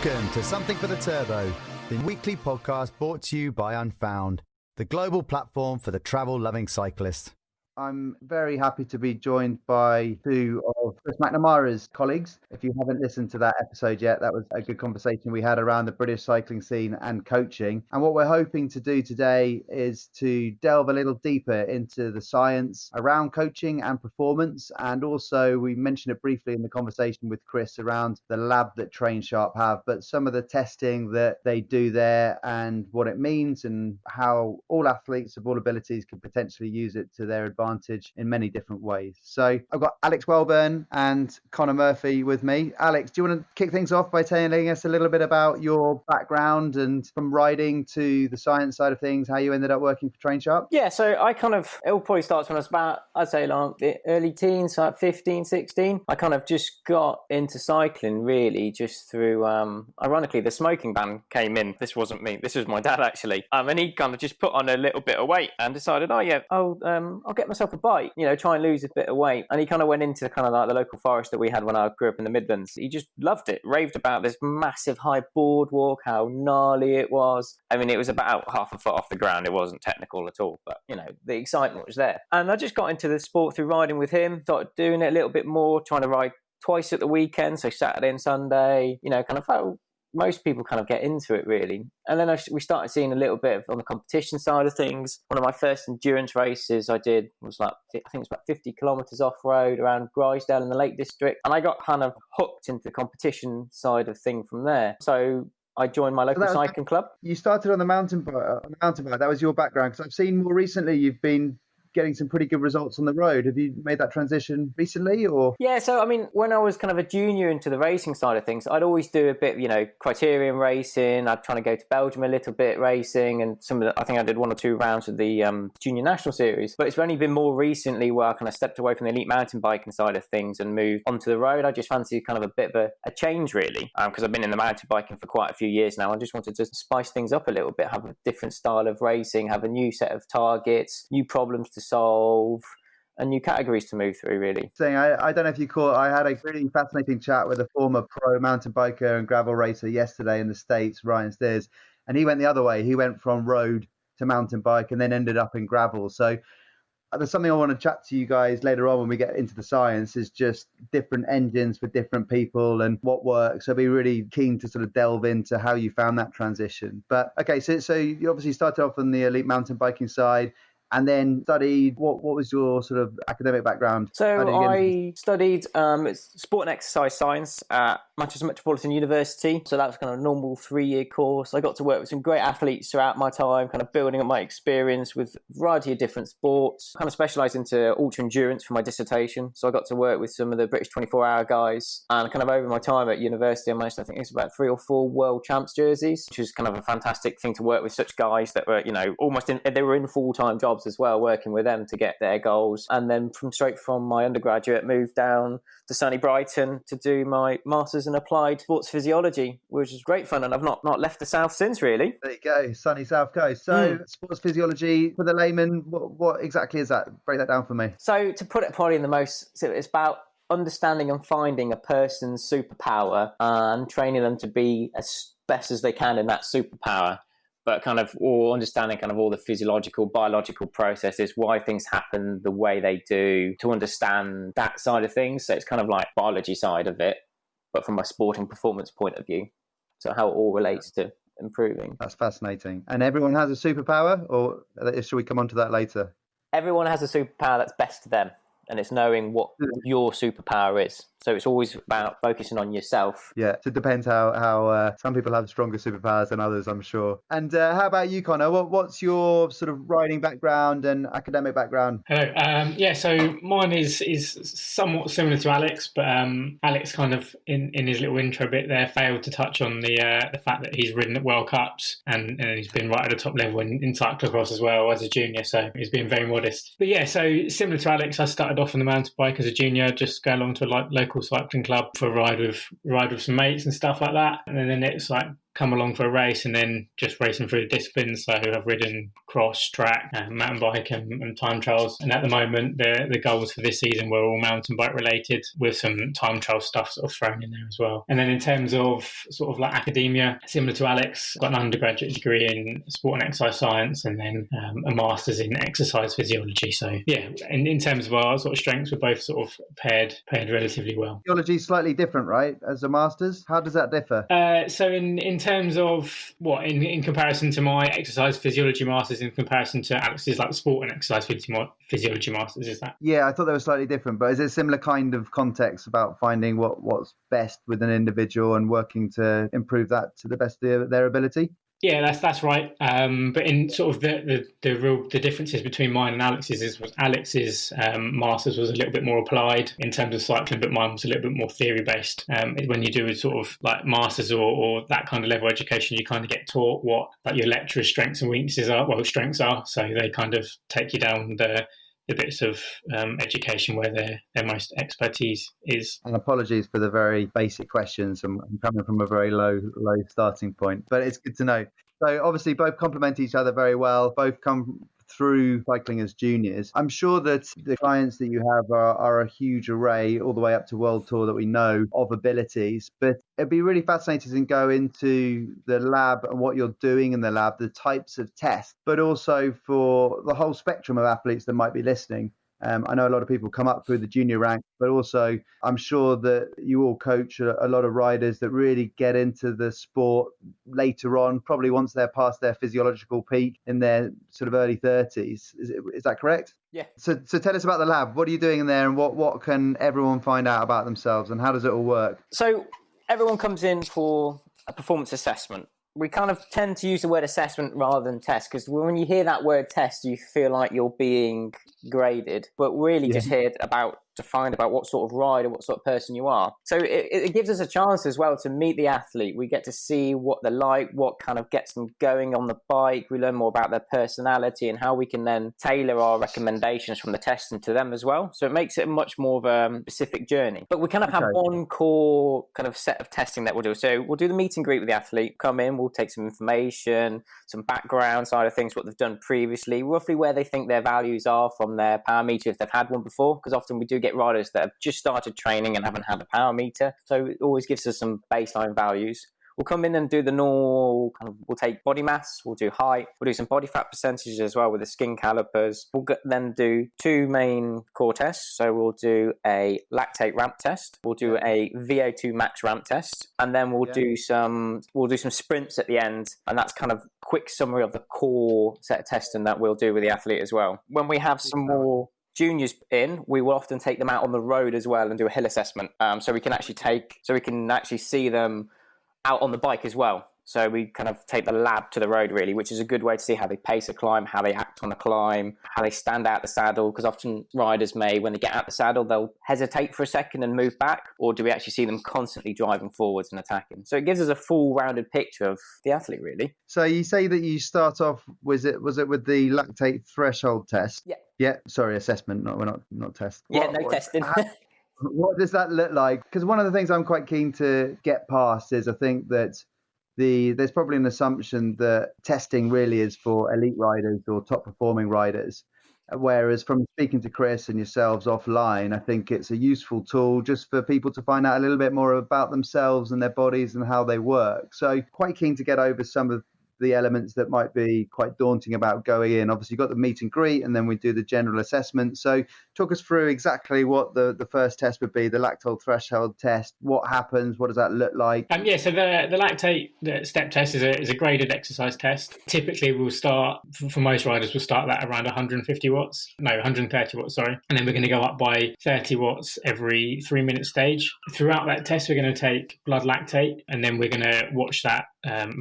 Welcome to Something for the Turbo, the weekly podcast brought to you by Unfound, the global platform for the travel-loving cyclist. I'm very happy to be joined by two of Chris McNamara's colleagues. If you haven't listened to that episode yet, that was a good conversation we had around the British cycling scene and coaching. And what we're hoping to do today is to delve a little deeper into the science around coaching and performance. And also, we mentioned it briefly in the conversation with Chris around the lab that Train Sharp have, but some of the testing that they do there and what it means and how all athletes of all abilities can potentially use it to their advantage in many different ways. So I've got Alex Welburn and Connor Murphy with me. Alex, do you want to kick things off by telling us a little bit about your background and from riding to the science side of things, how you ended up working for Train Sharp? Yeah, so it all probably starts when I was about, I'd say like the early teens, like 15, 16. I kind of just got into cycling really just through, ironically, the smoking ban came in. This wasn't me. This was my dad actually. And he kind of just put on a little bit of weight and decided, I'll get myself a bike, try and lose a bit of weight. And he kind of went into kind of like the local forest that we had when I grew up in the Midlands. He just loved it, raved about this massive high boardwalk, how gnarly it was. I mean, it was about half a foot off the ground. It wasn't technical at all, but the excitement was there. And I just got into the sport through riding with him, started doing it a little bit more, trying to ride twice at the weekend, so Saturday and Sunday, kind of how most people kind of get into it really. And then we started seeing a little bit on the competition side of things. One of my first endurance races I did was I think it was about 50 kilometres off-road around Grisdale in the Lake District. And I got kind of hooked into the competition side of thing from there. So I joined my local cycling club. You started on the mountain bike. That was your background, because I've seen more recently you've been getting some pretty good results on the road. Have you made that transition recently, or? Yeah, so I mean, when I was kind of a junior into the racing side of things, I'd always do a bit, criterium racing. I'd try to go to Belgium a little bit racing, and I think I did 1 or 2 rounds of the junior national series. But it's only been more recently where I kind of stepped away from the elite mountain biking side of things and moved onto the road. I just fancy kind of a bit of a change really, because I've been in the mountain biking for quite a few years now. I just wanted to spice things up a little bit, have a different style of racing, have a new set of targets, new problems to solve, and new categories to move through really. I don't know if you caught, I had a really fascinating chat with a former pro mountain biker and gravel racer yesterday in the States, Ryan Steers, and he went the other way. He went from road to mountain bike and then ended up in gravel. So there's something I want to chat to you guys later on when we get into the science, is just different engines for different people and what works. So I'd be really keen to sort of delve into how you found that transition. But okay, so you obviously started off on the elite mountain biking side, and then studied, what was your sort of academic background? So I studied sport and exercise science at Manchester Metropolitan University. So that was kind of a normal 3-year course. I got to work with some great athletes throughout my time, kind of building up my experience with a variety of different sports. Kind of specialised into ultra endurance for my dissertation. So I got to work with some of the British 24-hour guys. And kind of over my time at university, I managed, I think it was about 3 or 4 world champs jerseys, which was kind of a fantastic thing to work with such guys that were, they were in full-time jobs as well, working with them to get their goals. And then straight from my undergraduate, moved down to sunny Brighton to do my master's in applied sports physiology, which is great fun, and I've not left the south since really. There you go, sunny south coast. So sports physiology, for the layman, what exactly is that? Break that down for me. So to put it probably in the most, so it's about understanding and finding a person's superpower and training them to be as best as they can in that superpower, but kind of all understanding kind of all the physiological, biological processes, why things happen the way they do, to understand that side of things. So it's kind of like biology side of it, but from a sporting performance point of view. So how it all relates to improving. That's fascinating. And everyone has a superpower, or should we come on to that later? Everyone has a superpower that's best to them, and it's knowing what your superpower is. So it's always about focusing on yourself. Yeah, so it depends how some people have stronger superpowers than others, I'm sure. And how about you, Connor? What's your sort of riding background and academic background? Hello. So mine is somewhat similar to Alex, but Alex kind of in his little intro bit there failed to touch on the fact that he's ridden at World Cups and he's been right at the top level in cyclocross as well as a junior. So he's been very modest. But yeah, so similar to Alex, I started off on the mountain bike as a junior, just go along to a local cycling club for a ride with some mates and stuff like that. And then it's like come along for a race and then just racing through the disciplines. So I've ridden cross, track, mountain bike and time trials. And at the moment, the goals for this season were all mountain bike related with some time trial stuff sort of thrown in there as well. And then in terms of sort of like academia, similar to Alex, got an undergraduate degree in sport and exercise science and then a master's in exercise physiology. So yeah, in terms of our sort of strengths, we're both sort of paired relatively well. Physiology is slightly different, right? As a master's, how does that differ? So in terms of what in comparison to my exercise physiology masters, in comparison to Alex's like sport and exercise physiology masters, is that? Yeah, I thought they were slightly different, but is it a similar kind of context about finding what's best with an individual and working to improve that to the best of their ability? Yeah, that's right. But in sort of the differences between mine and Alex's was Alex's masters was a little bit more applied in terms of cycling, but mine was a little bit more theory based. When you do a sort of like masters or that kind of level of education, you kind of get taught what like your lecturer's strengths and weaknesses are. Well, strengths are, so they kind of take you down the bits of education where their most expertise is. And apologies for the very basic questions. I'm coming from a very low starting point, but it's good to know. So obviously both complement each other very well, both come through cycling as juniors. I'm sure that the clients that you have are a huge array all the way up to World Tour that we know of abilities, but it'd be really fascinating to go into the lab and what you're doing in the lab, the types of tests, but also for the whole spectrum of athletes that might be listening. I know a lot of people come up through the junior rank, but also I'm sure that you all coach a lot of riders that really get into the sport later on, probably once they're past their physiological peak in their sort of early 30s. Is that correct? Yeah. So tell us about the lab. What are you doing in there and what can everyone find out about themselves and how does it all work? So everyone comes in for a performance assessment. We kind of tend to use the word assessment rather than test because when you hear that word test, you feel like you're being graded, but really just hear to find about what sort of rider, what sort of person you are. So it gives us a chance as well to meet the athlete. We get to see what they're like, what kind of gets them going on the bike. We learn more about their personality and how we can then tailor our recommendations from the testing to them as well. So it makes it much more of a specific journey. But we kind of have one core kind of set of testing that we'll do. So we'll do the meet and greet with the athlete, come in, we'll take some information, some background side of things, what they've done previously, roughly where they think their values are from their power meter if they've had one before, because often we do get riders that have just started training and haven't had a power meter. So it always gives us some baseline values. We'll come in and do the normal, we'll take body mass, we'll do height, we'll do some body fat percentages as well with the skin calipers. We'll then do two main core tests. So we'll do a lactate ramp test, we'll do a VO2 max ramp test, and then we'll do some sprints at the end. And that's kind of quick summary of the core set of testing that we'll do with the athlete as well. When we have some more juniors in, we will often take them out on the road as well and do a hill assessment. So we can actually see them out on the bike as well. So we kind of take the lab to the road really, which is a good way to see how they pace a climb, how they act on a climb, how they stand out the saddle. Because often riders may, when they get out the saddle, they'll hesitate for a second and move back. Or do we actually see them constantly driving forwards and attacking? So it gives us a full rounded picture of the athlete really. So you say that you start off, was it with the lactate threshold test? Yeah. Yeah. Sorry, assessment. Not test. Yeah, testing. What does that look like? Because one of the things I'm quite keen to get past is I think that there's probably an assumption that testing really is for elite riders or top performing riders. Whereas from speaking to Chris and yourselves offline, I think it's a useful tool just for people to find out a little bit more about themselves and their bodies and how they work. So quite keen to get over some of the elements that might be quite daunting about going in. Obviously, you've got the meet and greet, and then we do the general assessment. So talk us through exactly what the first test would be, the lactol threshold test. What happens? What does that look like? So the lactate step test is a graded exercise test. Typically, we'll start, for most riders, we'll start that around 130 watts, sorry. And then we're going to go up by 30 watts every 3-minute stage. Throughout that test, we're going to take blood lactate, and then we're going to watch that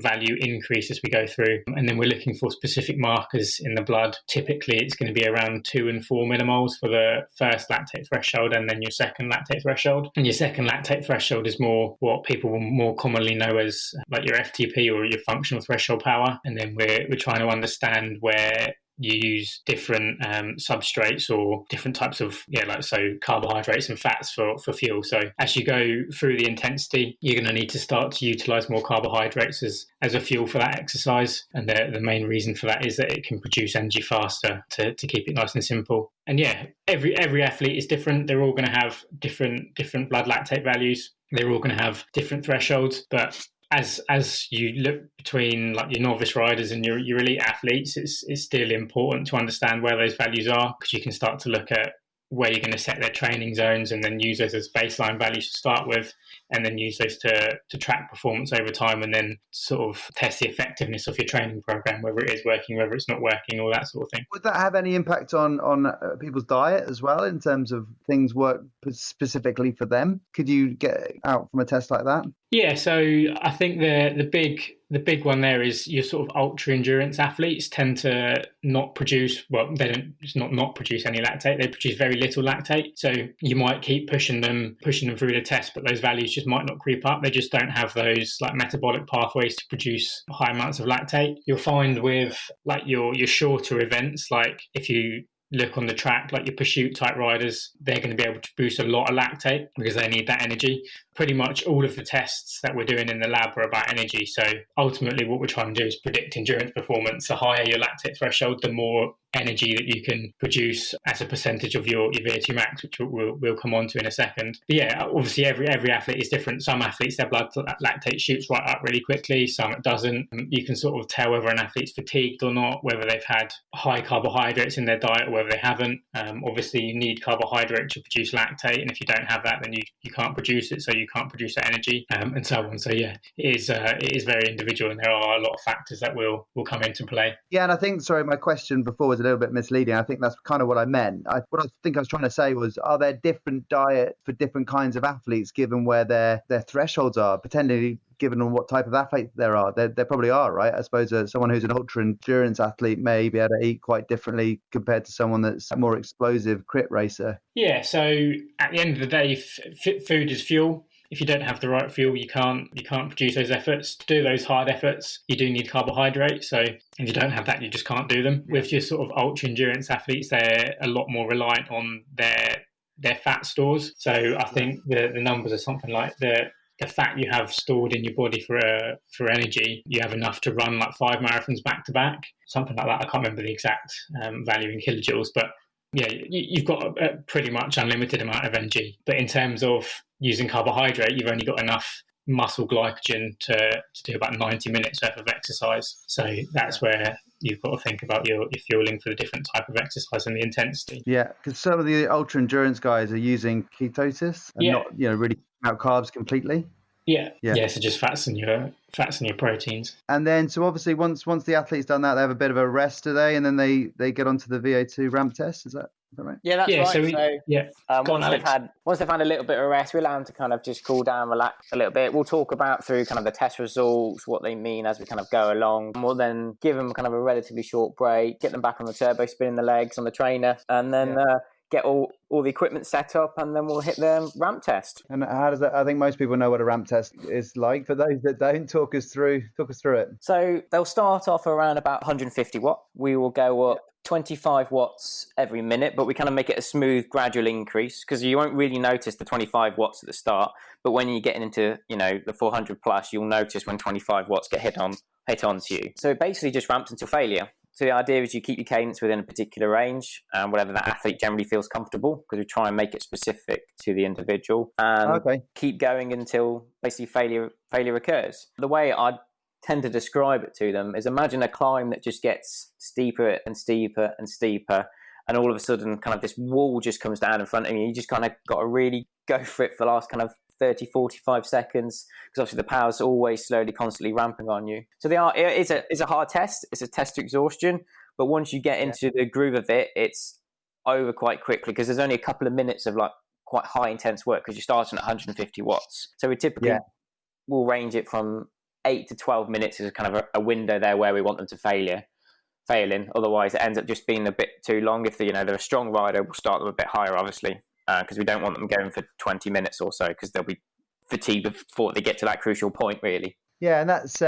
value increase as we go through, and then we're looking for specific markers in the blood. Typically it's going to be around 2 and 4 millimoles for the first lactate threshold, and then your second lactate threshold. And your second lactate threshold is more what people will more commonly know as like your FTP or your functional threshold power. And then we're trying to understand where you use different substrates or different types of carbohydrates and fats for fuel. So as you go through the intensity, you're going to need to start to utilize more carbohydrates as a fuel for that exercise. And the main reason for that is that it can produce energy faster to keep it nice and simple. And yeah, every athlete is different. They're all going to have different blood lactate values. They're all going to have different thresholds, but as you look between like your novice riders and your elite athletes, it's still important to understand where those values are, because you can start to look at where you're going to set their training zones and then use those as baseline values to start with, and then use those to track performance over time, and then sort of test the effectiveness of your training program, whether it is working, whether it's not working, all that sort of thing. Would that have any impact on people's diet as well, in terms of things work specifically for them? Could you get out from a test like that? Yeah, so I think the big one there is your sort of ultra endurance athletes tend to not produce, well, they don't not produce any lactate. They produce very little lactate. So you might keep pushing them through the test, but those values just might not creep up. They just don't have those like metabolic pathways to produce high amounts of lactate. You'll find with like your shorter events, like if you look on the track, like your pursuit type riders, they're going to be able to boost a lot of lactate because they need that energy. Pretty much all of the tests that we're doing in the lab are about energy. So ultimately what we're trying to do is predict endurance performance. The higher your lactate threshold, the more energy that you can produce as a percentage of your VO2 max, which we'll come on to in a second. But yeah, obviously every athlete is different. Some athletes, their blood lactate shoots right up really quickly, some it doesn't. You can sort of tell whether an athlete's fatigued or not, whether they've had high carbohydrates in their diet or whether they haven't. Obviously you need carbohydrate to produce lactate, and if you don't have that, then you can't produce it, so you can't produce that energy, and so on. So yeah, it is very individual, and there are a lot of factors that will come into play. Yeah, and I think, sorry, my question before was a little bit misleading. I think that's kind of what I meant. What I think I was trying to say was, are there different diets for different kinds of athletes given where their thresholds are, potentially given on what type of athlete there are? There probably are, right? I suppose someone who's an ultra endurance athlete may be able to eat quite differently compared to someone that's a more explosive crit racer. Yeah, so at the end of the day, food is fuel. If you don't have the right fuel, you can't produce those efforts. To do those hard efforts, you do need carbohydrate. So if you don't have that, you just can't do them. With your sort of ultra endurance athletes, they're a lot more reliant on their fat stores. So I think the numbers are something like the fat you have stored in your body for energy, you have enough to run like 5 marathons back to back, something like that. I can't remember the exact value in kilojoules, but yeah, you've got a pretty much unlimited amount of energy. But in terms of using carbohydrate, you've only got enough muscle glycogen to do about 90 minutes worth of exercise. So that's where you've got to think about your fueling for the different type of exercise and the intensity. Yeah, because some of the ultra endurance guys are using ketosis and not really out carbs completely. Yeah. So just fats in your proteins. And then, so obviously, once the athlete's done that, they have a bit of a rest, do they? And then they get onto the VO2 ramp test. Is that right? Yeah, that's right. So once they've had a little bit of rest, we allow them to kind of just cool down, relax a little bit. We'll talk about through kind of the test results, what they mean as we kind of go along. And we'll then give them kind of a relatively short break, get them back on the turbo, spinning the legs on the trainer, and then get all the equipment set up, and then we'll hit the ramp test. And how does that? I think most people know what a ramp test is like. For those that don't, talk us through it. So they'll start off around about 150 watt. We will go up 25 watts every minute, but we kind of make it a smooth, gradual increase, because you won't really notice the 25 watts at the start. But when you get into the 400 plus, you'll notice when 25 watts get hit onto you. So it basically just ramps until failure. So the idea is you keep your cadence within a particular range, whatever that athlete generally feels comfortable, because we try and make it specific to the individual, and keep going until basically failure occurs. The way I tend to describe it to them is, imagine a climb that just gets steeper and steeper and steeper, and all of a sudden kind of this wall just comes down in front of you. You just kind of got to really go for it for the last kind of 30, 45 seconds, because obviously the power's always slowly, constantly ramping on you. So it is a hard test. It's a test to exhaustion. But once you get into the groove of it, it's over quite quickly, because there's only a couple of minutes of like quite high intense work, because you're starting at 150 watts. So we typically will range it from 8 to 12 minutes is kind of a window there where we want them to failing. Otherwise, it ends up just being a bit too long. If they're a strong rider, we'll start them a bit higher, obviously, because we don't want them going for 20 minutes or so, because they'll be fatigued before they get to that crucial point, really. Yeah, and that's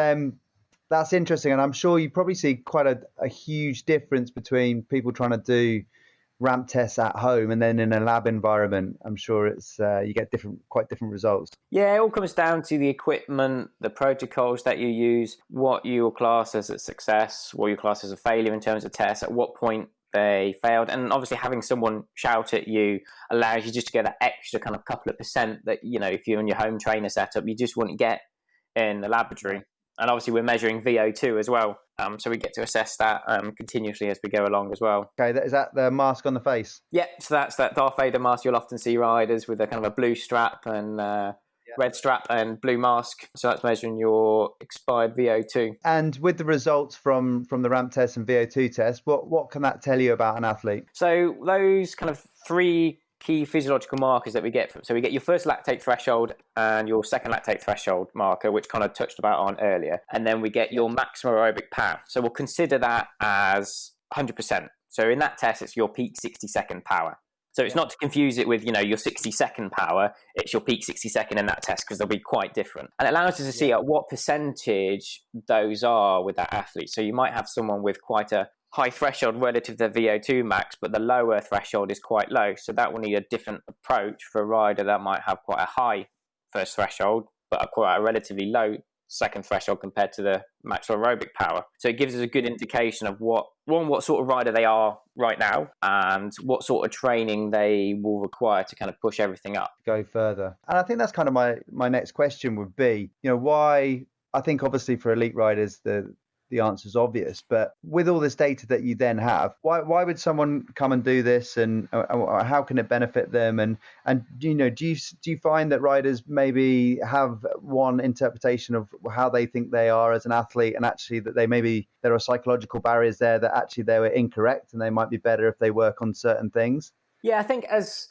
That's interesting. And I'm sure you probably see quite a huge difference between people trying to do ramp tests at home and then in a lab environment. I'm sure it's you get quite different results. Yeah, it all comes down to the equipment, the protocols that you use, what you class as a success, what you class as a failure in terms of tests, at what point they failed. And obviously having someone shout at you allows you just to get that extra kind of couple of percent that, if you're in your home trainer setup, you just wouldn't get in the laboratory. And obviously we're measuring VO2 as well. So we get to assess that continuously as we go along as well. Okay, is that the mask on the face? Yeah, so that's that Darth Vader mask. You'll often see riders with a kind of a blue strap and red strap and blue mask. So that's measuring your expired VO2. And with the results from the ramp test and VO2 test, what can that tell you about an athlete? So those kind of three key physiological markers that we get so we get your first lactate threshold and your second lactate threshold marker, which kind of touched about on earlier, and then we get your maximum aerobic power. So we'll consider that as 100%. So in that test, it's your peak 60-second power. So it's not to confuse it with your 60-second power. It's your peak 60-second in that test, because they'll be quite different, and it allows us to see at what percentage those are with that athlete. So you might have someone with quite a high threshold relative to the VO2 max, but the lower threshold is quite low. So that will need a different approach for a rider that might have quite a high first threshold, but quite a relatively low second threshold compared to the maximum aerobic power. So it gives us a good indication of what sort of rider they are right now and what sort of training they will require to kind of push everything up. Go further. And I think that's kind of my next question would be, why, I think obviously for elite riders, the answer is obvious, but with all this data that you then have, why would someone come and do this, and how can it benefit them? And do you find that riders maybe have one interpretation of how they think they are as an athlete, and actually that there are psychological barriers there that actually they were incorrect, and they might be better if they work on certain things? Yeah, I think as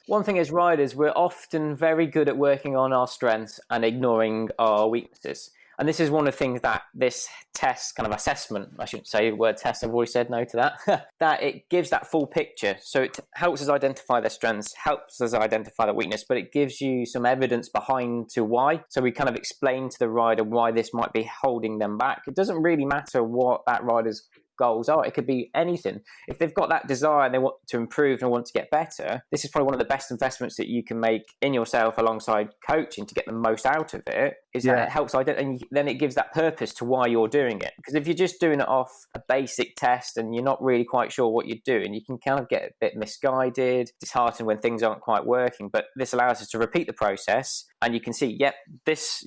riders, we're often very good at working on our strengths and ignoring our weaknesses. And this is one of the things that this test kind of assessment, I shouldn't say the word test, I've already said no to that, that it gives that full picture. So it helps us identify their strengths, helps us identify their weakness, but it gives you some evidence behind to why. So we kind of explain to the rider why this might be holding them back. It doesn't really matter what that rider's goals are. It could be anything. If they've got that desire and they want to improve and want to get better, this is probably one of the best investments that you can make in yourself alongside coaching to get the most out of it, is that it helps identify, and then it gives that purpose to why you're doing it. Because if you're just doing it off a basic test and you're not really quite sure what you're doing, you can kind of get a bit misguided, disheartened when things aren't quite working. But this allows us to repeat the process, and you can see, this,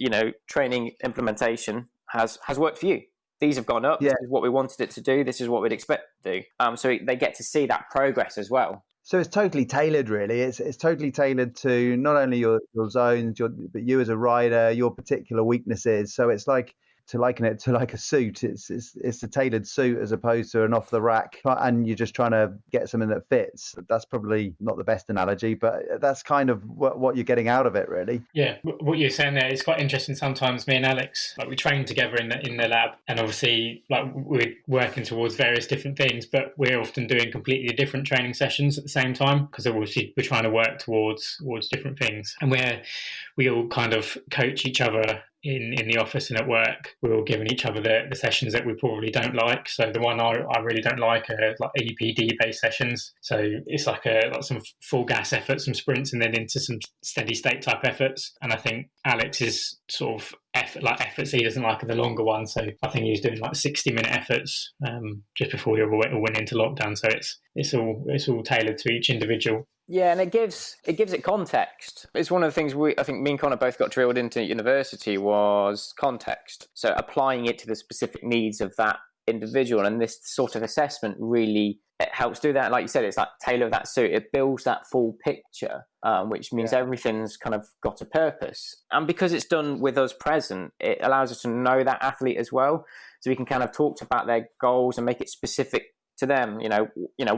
training implementation has worked for you. These have gone up. This is what we wanted it to do. This is what we'd expect to do. So they get to see that progress as well. So it's totally tailored, really. It's totally tailored to not only your zones, but you as a rider, your particular weaknesses. So it's like, to liken it to like a suit, it's a tailored suit as opposed to an off the rack, and you're just trying to get something that fits. That's probably not the best analogy, but that's kind of what you're getting out of it, really. Yeah, what you're saying there is quite interesting. Sometimes me and Alex, we train together in the lab, and obviously we're working towards various different things, but we're often doing completely different training sessions at the same time, because obviously we're trying to work towards different things, and we all kind of coach each other in the office and at work. We're all giving each other the sessions that we probably don't like. So the one I really don't like are like EPD based sessions. So it's like some full gas efforts, some sprints, and then into some steady state type efforts. And I think Alex is sort of efforts he doesn't like are the longer ones. So I think he was doing like 60-minute efforts just before we all went into lockdown. So it's all tailored to each individual. Yeah, and it gives it context. It's one of the things I think me and Connor both got drilled into at university was context. So applying it to the specific needs of that individual, and this sort of assessment really it helps do that. Like you said, it's like tailor that suit. It builds that full picture, which means everything's kind of got a purpose. And because it's done with us present, it allows us to know that athlete as well. So we can kind of talk about their goals and make it specific to them.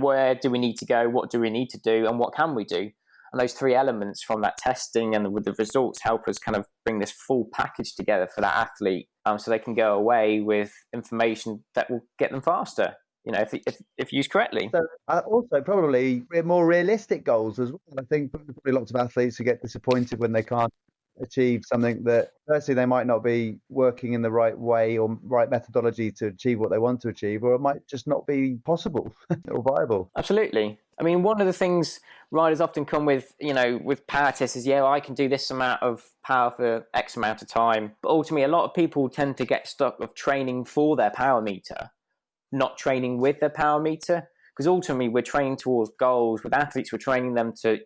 Where do we need to go? What do we need to do? And what can we do? And those three elements from that testing and with the results help us kind of bring this full package together for that athlete, so they can go away with information that will get them faster, if used correctly. So also probably more realistic goals as well. I think probably lots of athletes who get disappointed when they can't achieve something that firstly they might not be working in the right way or right methodology to achieve what they want to achieve, or it might just not be possible or viable. Absolutely. I mean, one of the things riders often come with, with power tests is, I can do this amount of power for X amount of time. But ultimately, a lot of people tend to get stuck with training for their power meter, not training with their power meter. Because ultimately, we're training towards goals. With athletes, we're training them to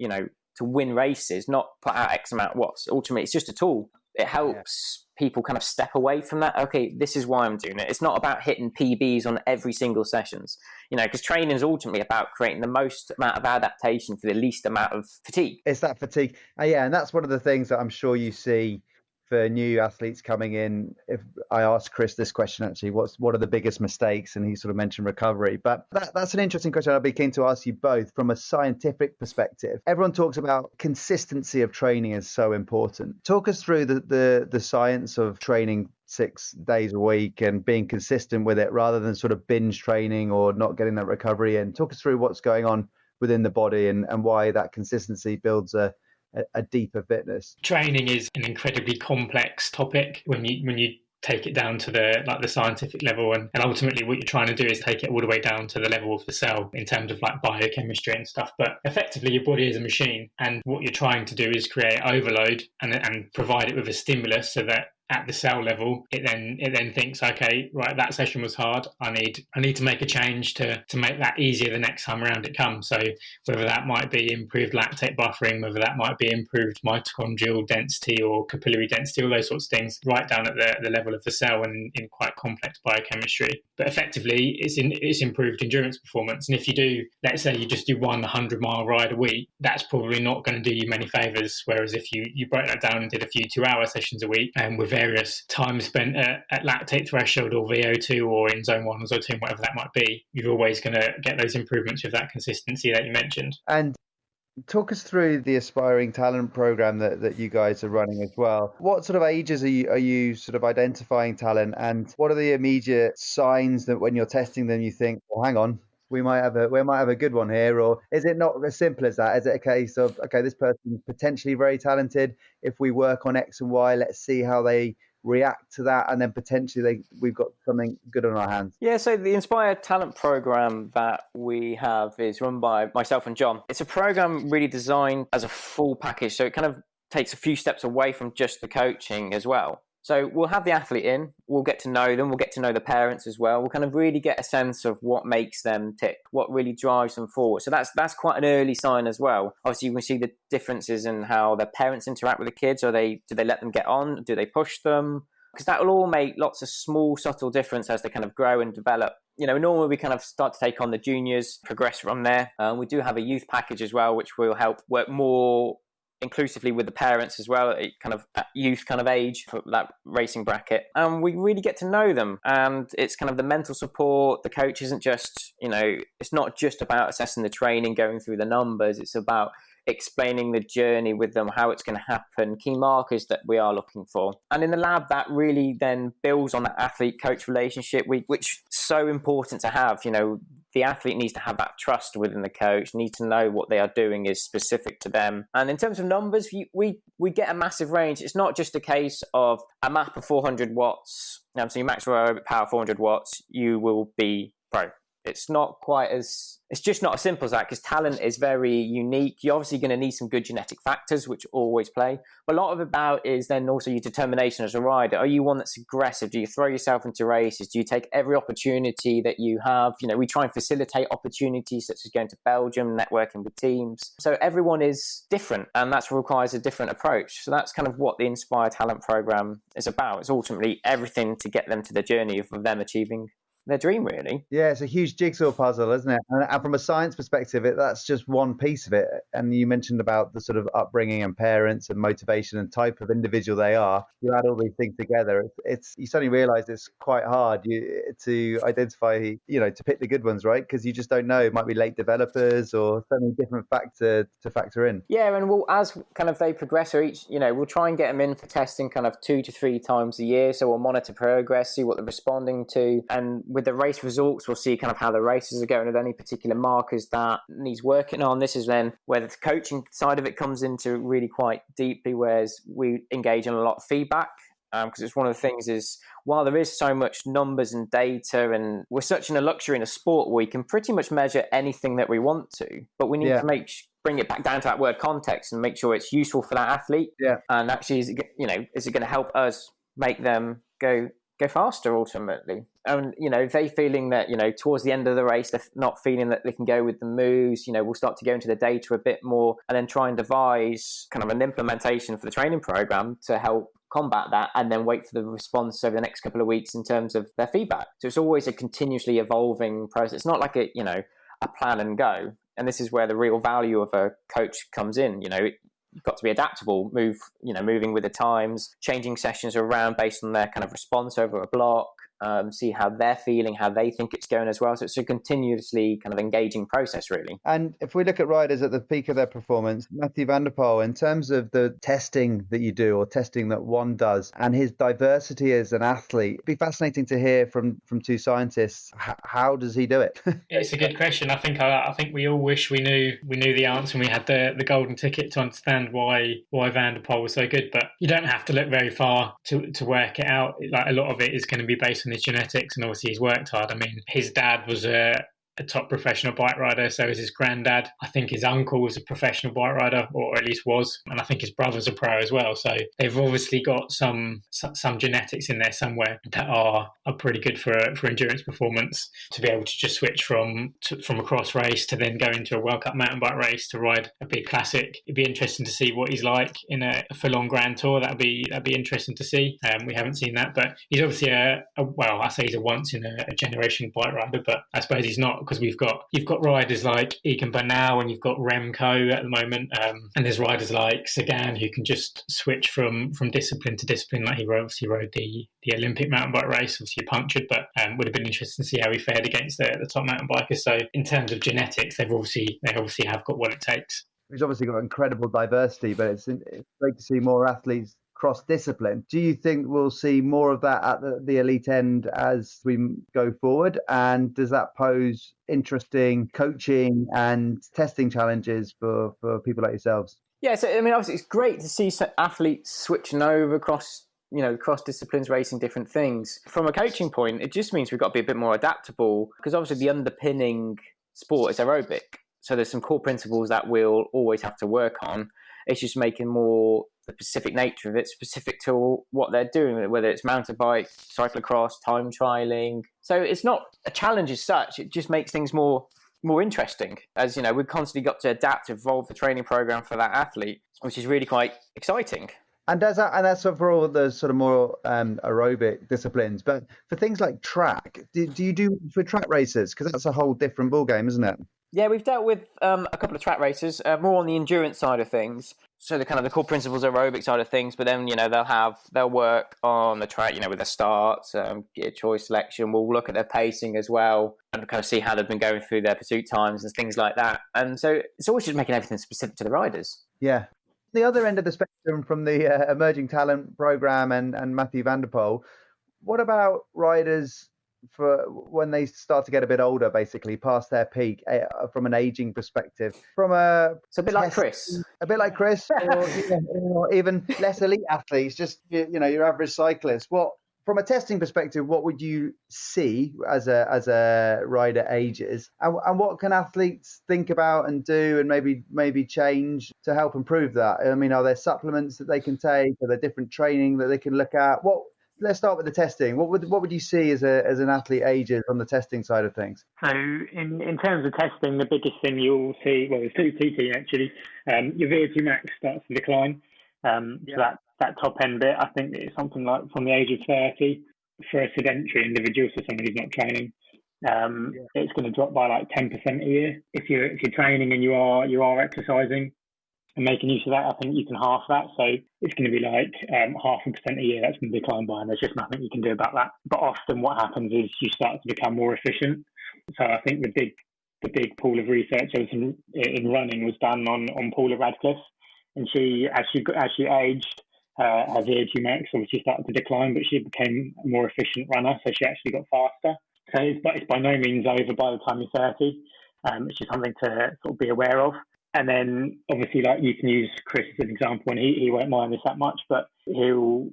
win races, not put out X amount of watts. Ultimately, it's just a tool. It helps people kind of step away from that. Okay, this is why I'm doing it. It's not about hitting PBs on every single sessions, because training is ultimately about creating the most amount of adaptation for the least amount of fatigue. It's that fatigue. And that's one of the things that I'm sure you see for new athletes coming in. If I asked Chris this question, actually, what are the biggest mistakes? And he sort of mentioned recovery. But that's an interesting question. I'd be keen to ask you both from a scientific perspective. Everyone talks about consistency of training is so important. Talk us through the science of training 6 days a week and being consistent with it rather than sort of binge training or not getting that recovery in. Talk us through what's going on within the body and why that consistency builds a deeper fitness. Training is an incredibly complex topic when you take it down to the scientific level, and ultimately what you're trying to do is take it all the way down to the level of the cell in terms of biochemistry and stuff. But effectively your body is a machine, and what you're trying to do is create overload and provide it with a stimulus so that at the cell level, it then thinks, okay, right, that session was hard. I need to make a change to make that easier the next time around it comes. So whether that might be improved lactate buffering, whether that might be improved mitochondrial density or capillary density, all those sorts of things, right down at the level of the cell and in quite complex biochemistry. But effectively, it's improved endurance performance. And if you do, let's say you just do 100-mile ride a week, that's probably not going to do you many favours. Whereas if you broke that down and did a few 2-hour sessions a week and with various time spent at lactate threshold or VO2 or in zone 1 or zone 2, whatever that might be, you're always going to get those improvements with that consistency that you mentioned. And talk us through the aspiring talent program that you guys are running as well. What sort of ages are you sort of identifying talent, and what are the immediate signs that when you're testing them you think, well, hang on, we might have a good one here? Or is it not as simple as that? Is it a case of, okay, this person's potentially very talented, if we work on X and Y, let's see how they react to that, and then potentially we've got something good on our hands? Yeah, so the Inspire Talent program that we have is run by myself and John. It's a program really designed as a full package, so it kind of takes a few steps away from just the coaching as well. So we'll have the athlete in, we'll get to know them, we'll get to know the parents as well. We'll kind of really get a sense of what makes them tick, what really drives them forward. So that's quite an early sign as well. Obviously, you can see the differences in how their parents interact with the kids. Do they let them get on? Do they push them? Because that will all make lots of small, subtle difference as they kind of grow and develop. Normally we kind of start to take on the juniors, progress from there. We do have a youth package as well, which will help work more inclusively with the parents as well, kind of at youth kind of age for that racing bracket, and we really get to know them. And it's kind of the mental support. The coach isn't just, it's not just about assessing the training, going through the numbers. It's about explaining the journey with them, how it's going to happen, key markers that we are looking for. And in the lab, that really then builds on that athlete-coach relationship, which is so important to have. The athlete needs to have that trust within the coach, need to know what they are doing is specific to them. And in terms of numbers, we get a massive range. It's not just a case of a map of 400 watts. So your max aerobic power 400 watts, you will be pro. It's just not as simple as that, because talent is very unique. You're obviously going to need some good genetic factors, which always play. But a lot of it about is then also your determination as a rider. Are you one that's aggressive? Do you throw yourself into races? Do you take every opportunity that you have? We try and facilitate opportunities such as going to Belgium, networking with teams. So everyone is different, and that requires a different approach. So that's kind of what the Inspire Talent program is about. It's ultimately everything to get them to the journey of them achieving their dream, really. Yeah, it's a huge jigsaw puzzle, isn't it? And from a science perspective, that's just one piece of it. And you mentioned about the sort of upbringing and parents and motivation and type of individual they are. You add all these things together, you suddenly realise it's quite hard to identify, to pick the good ones, right? Because you just don't know. It might be late developers or so many different factors to factor in. Yeah, and as kind of they progress, or each, we'll try and get them in for testing kind of 2 to 3 times a year. So we'll monitor progress, see what they're responding to, and with the race results, we'll see kind of how the races are going with any particular markers that needs working on. This is then where the coaching side of it comes into really quite deeply, whereas we engage in a lot of feedback. Because it's one of the things is, while there is so much numbers and data, and we're such in a luxury in a sport where we can pretty much measure anything that we want to, but we need to bring it back down to that word context and make sure it's useful for that athlete. And actually, is it going to help us make them go faster ultimately? And if they feeling that towards the end of the race they're not feeling that they can go with the moves, we'll start to go into the data a bit more and then try and devise kind of an implementation for the training program to help combat that, and then wait for the response over the next couple of weeks in terms of their feedback. So it's always a continuously evolving process. It's not like a plan and go. And this is where the real value of a coach comes in. You've got to be adaptable, moving with the times, changing sessions around based on their kind of response over a block, see how they're feeling, how they think it's going as well. So it's a continuously kind of engaging process, really. And if we look at riders at the peak of their performance, Mathieu van der Poel, in terms of the testing that you do or testing that one does and his diversity as an athlete, it'd be fascinating to hear from two scientists. How does he do it? It's a good question. I think we all wish we knew the answer and we had the golden ticket to understand why Van der Poel was so good. But you don't have to look very far to work it out. Like, a lot of it is going to be based on his genetics, and obviously he's worked hard. I mean, his dad was a top professional bike rider, so is his granddad. I think his uncle was a professional bike rider, or at least was, and I think his brother's a pro as well. So they've obviously got some genetics in there somewhere that are pretty good for endurance performance. To be able to just switch from a cross race to then go into a World Cup mountain bike race to ride a big classic, it'd be interesting to see what he's like in a full-on Grand Tour. That'd be interesting to see. We haven't seen that, but he's obviously I say he's a once in a generation bike rider, but I suppose he's not, because you've got riders like Egan Bernal and you've got Remco at the moment, and there's riders like Sagan who can just switch from discipline to discipline. Like he obviously rode the Olympic mountain bike race, obviously punctured, but would have been interesting to see how he fared against the top mountain bikers. So in terms of genetics, they obviously have got what it takes. He's obviously got incredible diversity, but it's great to see more athletes cross-discipline. Do you think we'll see more of that at the elite end as we go forward? And does that pose interesting coaching and testing challenges for people like yourselves? Yeah, so I mean, obviously it's great to see athletes switching over across disciplines, racing different things. From a coaching point, it just means we've got to be a bit more adaptable, because obviously the underpinning sport is aerobic. So there's some core principles that we'll always have to work on. It's just making more the specific nature of it, specific to what they're doing, whether it's mountain bike, cyclocross, time trialing. So it's not a challenge as such. It just makes things more interesting. As we've constantly got to adapt, evolve the training program for that athlete, which is really quite exciting. And that's for all the sort of more aerobic disciplines. But for things like track, do you do for track races? Because that's a whole different ballgame, isn't it? Yeah, we've dealt with a couple of track races, more on the endurance side of things. So the kind of the core principles aerobic side of things, but then they'll work on the track, with their starts, gear choice selection. We'll look at their pacing as well and kind of see how they've been going through their pursuit times and things like that. And so it's always just making everything specific to the riders. Yeah. The other end of the spectrum from the emerging talent program and Mathieu van der Poel, what about riders for when they start to get a bit older, basically past their peak, from an aging perspective? It's a bit like Chris, or even less elite athletes, just your average cyclist. From a testing perspective, what would you see as a rider ages, and what can athletes think about and do and maybe change to help improve that? I mean, are there supplements that they can take? Are there different training that they can look at? Let's start with the testing. What would you see as an athlete ages on the testing side of things? So in terms of testing, the biggest thing you'll see, well, there's two things actually. Your VO2 max starts to decline. So that top end bit, I think it's something like from the age of 30 for a sedentary individual, so somebody who's not training. It's going to drop by like 10% a year. If you're training and you are exercising and making use of that, I think you can half that. So it's going to be like 0.5% a year that's going to decline by, and there's just nothing you can do about that. But often what happens is you start to become more efficient. So I think the big pool of research in running was done on Paula Radcliffe, and she as she aged, her VO2 max obviously started to decline, but she became a more efficient runner, so she actually got faster. So it's by no means over by the time you're 30. It's just something to sort of be aware of. And then obviously, like, you can use Chris as an example, and he won't mind this that much, but he'll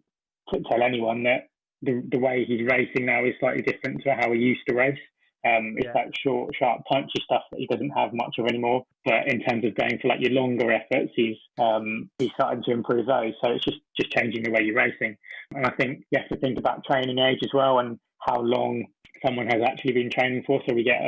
tell anyone that the way he's racing now is slightly different to how he used to race. It's that short, sharp, punchy stuff that he doesn't have much of anymore. But in terms of going for like your longer efforts, he's starting to improve those. So it's just changing the way you're racing. And I think you have to think about training age as well, and how long someone has actually been training for. So we get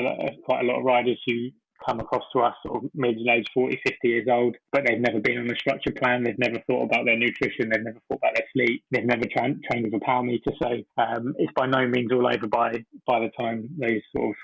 quite a lot of riders who come across to us sort of middle-aged, 40, 50 years old, but they've never been on a structured plan. They've never thought about their nutrition. They've never thought about their sleep. They've never trained with a power meter. So it's by no means all over by the time those sort of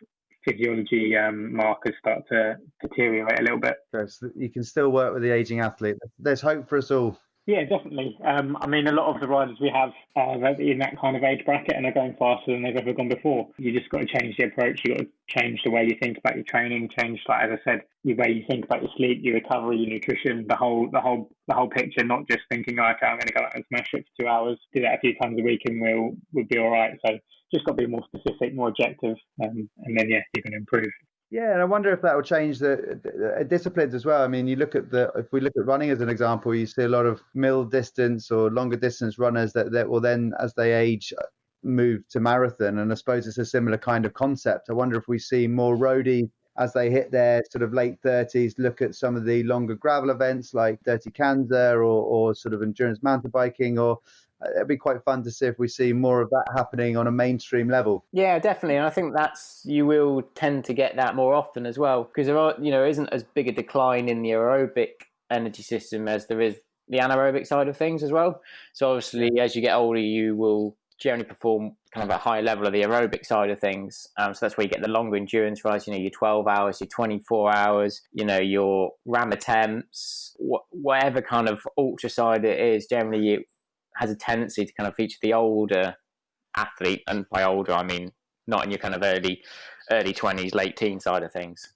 physiology markers start to deteriorate a little bit. So you can still work with the aging athlete. There's hope for us all. Yeah, definitely. I mean, a lot of the riders we have are in that kind of age bracket and are going faster than they've ever gone before. You just got to change the approach. You got to change the way you think about your training. Change, like as I said, the way you think about your sleep, your recovery, your nutrition, the whole picture. Not just thinking, okay, I'm going to go out and smash it for 2 hours. Do that a few times a week, and we'll be all right. So just got to be more specific, more objective, and then you can improve. Yeah, and I wonder if that will change the disciplines as well. I mean, if we look at running as an example, you see a lot of middle distance or longer distance runners that will then, as they age, move to marathon. And I suppose it's a similar kind of concept. I wonder if we see more roadies as they hit their sort of late 30s, look at some of the longer gravel events like Dirty Kansas or sort of endurance mountain biking, or it'd be quite fun to see if we see more of that happening on a mainstream level. Yeah, definitely. And I think you will tend to get that more often as well, because there isn't as big a decline in the aerobic energy system as there is the anaerobic side of things as well. So obviously, as you get older, you will generally perform kind of a high level of the aerobic side of things. So that's where you get the longer endurance rides, your 12 hours, your 24 hours, your RAM attempts, whatever kind of ultra side it is, generally it has a tendency to kind of feature the older athlete. And by older, I mean not in your kind of early 20s, late teen side of things.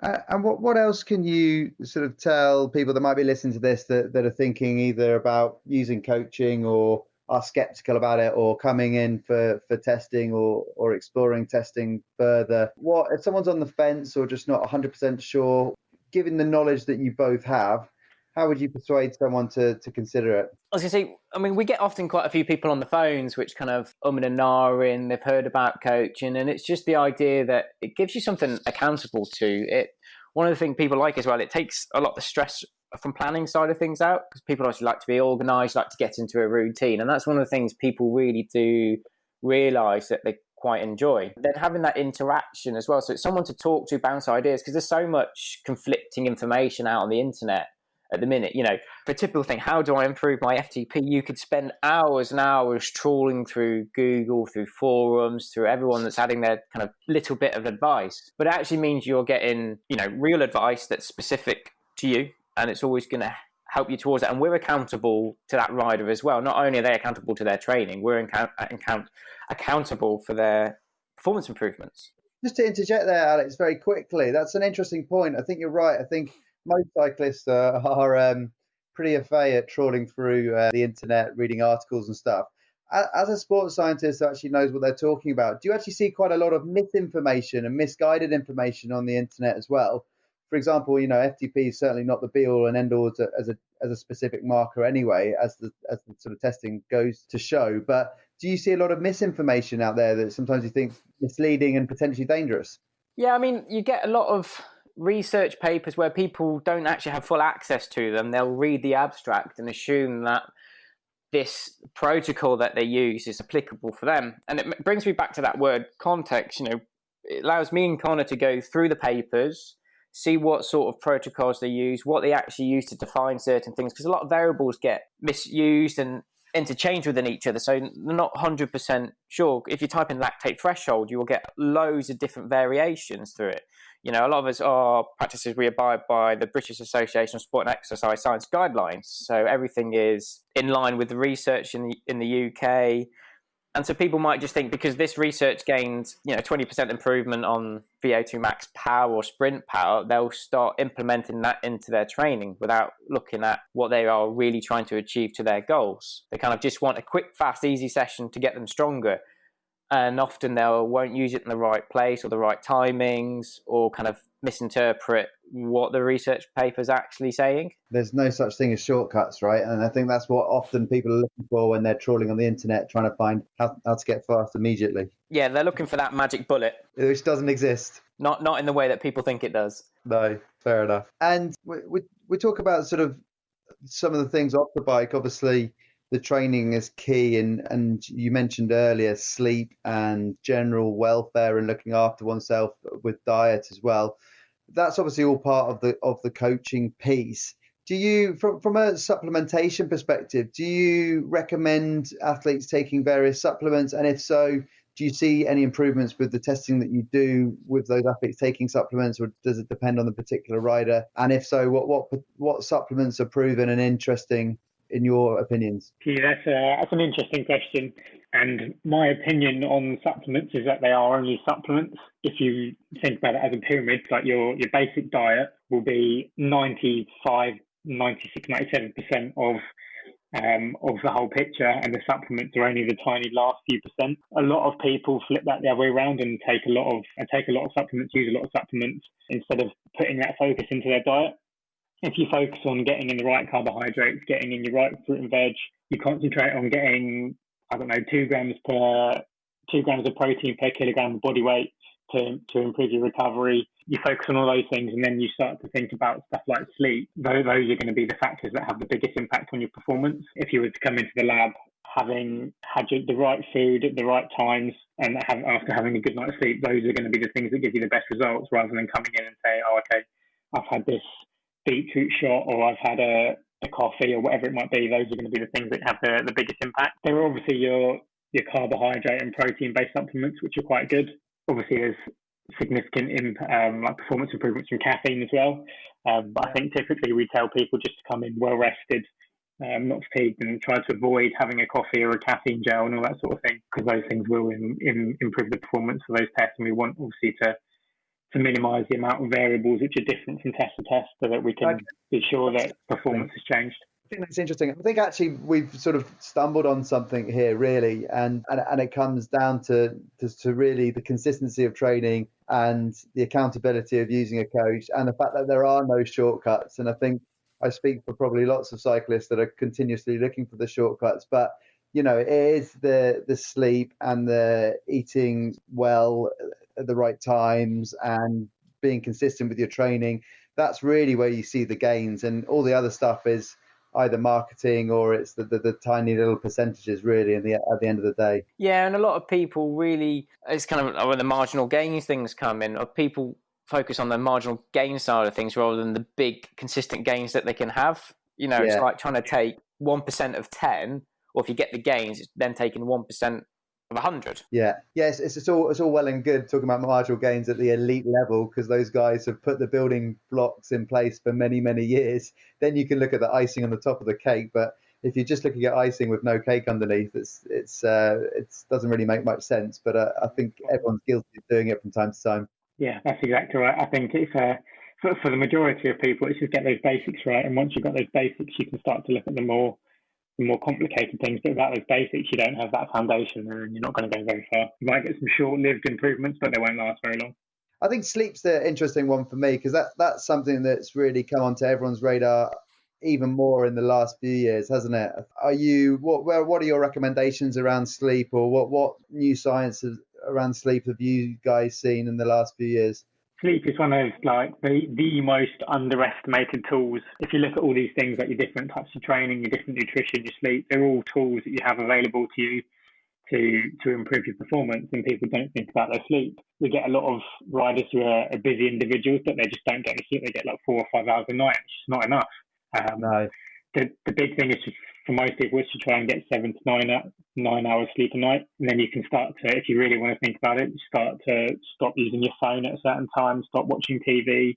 And what else can you sort of tell people that might be listening to this that are thinking either about using coaching or are skeptical about it, or coming in for testing or exploring testing further? What if someone's on the fence or just not 100% sure, given the knowledge that you both have, how would you persuade someone to consider it? I was going to say, I mean, we get often quite a few people on the phones which kind of Omen and in, they've heard about coaching, and it's just the idea that it gives you something accountable to it. One of the things people like as well, it takes a lot of the stress from planning side of things out, because people actually like to be organised, like to get into a routine. And that's one of the things people really do realise that they quite enjoy. Then having that interaction as well. So it's someone to talk to, bounce ideas, because there's so much conflicting information out on the internet at the minute. For a typical thing, how do I improve my FTP? You could spend hours and hours trawling through Google, through forums, through everyone that's adding their kind of little bit of advice. But it actually means you're getting, real advice that's specific to you, and it's always going to help you towards that. And we're accountable to that rider as well. Not only are they accountable to their training, we're accountable for their performance improvements. Just to interject there, Alex, very quickly, that's an interesting point. I think you're right. I think most cyclists are pretty au fait at trawling through the internet, reading articles and stuff. As a sports scientist who actually knows what they're talking about, do you actually see quite a lot of misinformation and misguided information on the internet as well? For example, FTP is certainly not the be-all and end-all as a specific marker anyway, as the sort of testing goes to show. But do you see a lot of misinformation out there that sometimes you think misleading and potentially dangerous? Yeah, I mean, you get a lot of research papers where people don't actually have full access to them. They'll read the abstract and assume that this protocol that they use is applicable for them. And it brings me back to that word context. It allows me and Connor to go through the papers, see what sort of protocols they use, what they actually use to define certain things, because a lot of variables get misused and interchanged within each other. So they're not 100% sure. If you type in lactate threshold, you will get loads of different variations through it. A lot of us are practices we abide by the British Association of Sport and Exercise Science guidelines. So everything is in line with the research in the UK. And so people might just think because this research gained 20% improvement on VO2 max power or sprint power, they'll start implementing that into their training without looking at what they are really trying to achieve to their goals. They kind of just want a quick, fast, easy session to get them stronger. and often they won't use it in the right place or the right timings, or kind of misinterpret what the research paper's actually saying. There's no such thing as shortcuts, right? And I think that's what often people are looking for when they're trawling on the internet, trying to find how to get fast immediately. Yeah, they're looking for that magic bullet, which doesn't exist. Not in the way that people think it does. No, fair enough. And we talk about sort of some of the things off the bike. Obviously, the training is key, and you mentioned earlier sleep and general welfare and looking after oneself with diet as well. That's obviously all part of the coaching piece. Do you, from a supplementation perspective, do you recommend athletes taking various supplements? And if so, do you see any improvements with the testing that you do with those athletes taking supplements, or does it depend on the particular rider? And if so, what supplements are proven and interesting in your opinions? Yeah, that's an interesting question. And my opinion on supplements is that they are only supplements. If you think about it as a pyramid, like your basic diet will be 95, 96, 97% of the whole picture, and the supplements are only the tiny last few percent. A lot of people flip that the other way around and take a lot of supplements, use a lot of supplements instead of putting that focus into their diet. If you focus on getting in the right carbohydrates, getting in your right fruit and veg, you concentrate on getting, 2 grams of protein per kilogram of body weight to improve your recovery. You focus on all those things, and then you start to think about stuff like sleep. Those are going to be the factors that have the biggest impact on your performance. If you were to come into the lab having had the right food at the right times, and after having a good night's sleep, those are going to be the things that give you the best results, rather than coming in and say, oh, okay, I've had this beetroot shot, or I've had a coffee, or whatever it might be. Those are going to be the things that have the biggest impact. There are obviously your carbohydrate and protein-based supplements, which are quite good. Obviously, there's significant like performance improvements from caffeine as well. But I think typically we tell people just to come in well rested, not fatigued, and try to avoid having a coffee or a caffeine gel and all that sort of thing, because those things will improve the performance for those tests. And we want obviously to minimise the amount of variables which are different from test to test, so that we can be sure that performance has changed. I think that's interesting. I think actually we've sort of stumbled on something here, really, and it comes down to really the consistency of training and the accountability of using a coach, and the fact that there are no shortcuts. And I think I speak for probably lots of cyclists that are continuously looking for the shortcuts, but it is the sleep and the eating well at the right times and being consistent with your training. That's really where you see the gains, and all the other stuff is either marketing or it's the tiny little percentages really at the end of the day. Yeah, and a lot of people really, it's kind of where the marginal gains things come in, or people focus on the marginal gain side of things rather than the big consistent gains that they can have. It's like trying to take 1% of 10, or if you get the gains, it's then taking 1% of 100. Yes, it's all well and good talking about marginal gains at the elite level, because those guys have put the building blocks in place for many years. Then you can look at the icing on the top of the cake, but if you're just looking at icing with no cake underneath, it doesn't really make much sense. But I think everyone's guilty of doing it from time to time. Yeah, that's exactly right. I think it's for the majority of people, it's just get those basics right, and once you've got those basics, you can start to look at the more complicated things. But without those basics, you don't have that foundation, and you're not going to go very far. You might get some short-lived improvements, but they won't last very long. I think sleep's the interesting one for me, because that's something that's really come onto everyone's radar even more in the last few years, hasn't it? What are your recommendations around sleep, or what new science around sleep have you guys seen in the last few years? Sleep is one of the most underestimated tools. If you look at all these things, like your different types of training, your different nutrition, your sleep, they're all tools that you have available to you to improve your performance, and people don't think about their sleep. We get a lot of riders who are busy individuals, but they just don't get any sleep. They get like 4 or 5 hours a night, which is not enough. No. The big thing is for most people is to try and get 7 to 9 hours sleep a night, and then you can start to, if you really want to think about it, start to stop using your phone at a certain time, stop watching TV,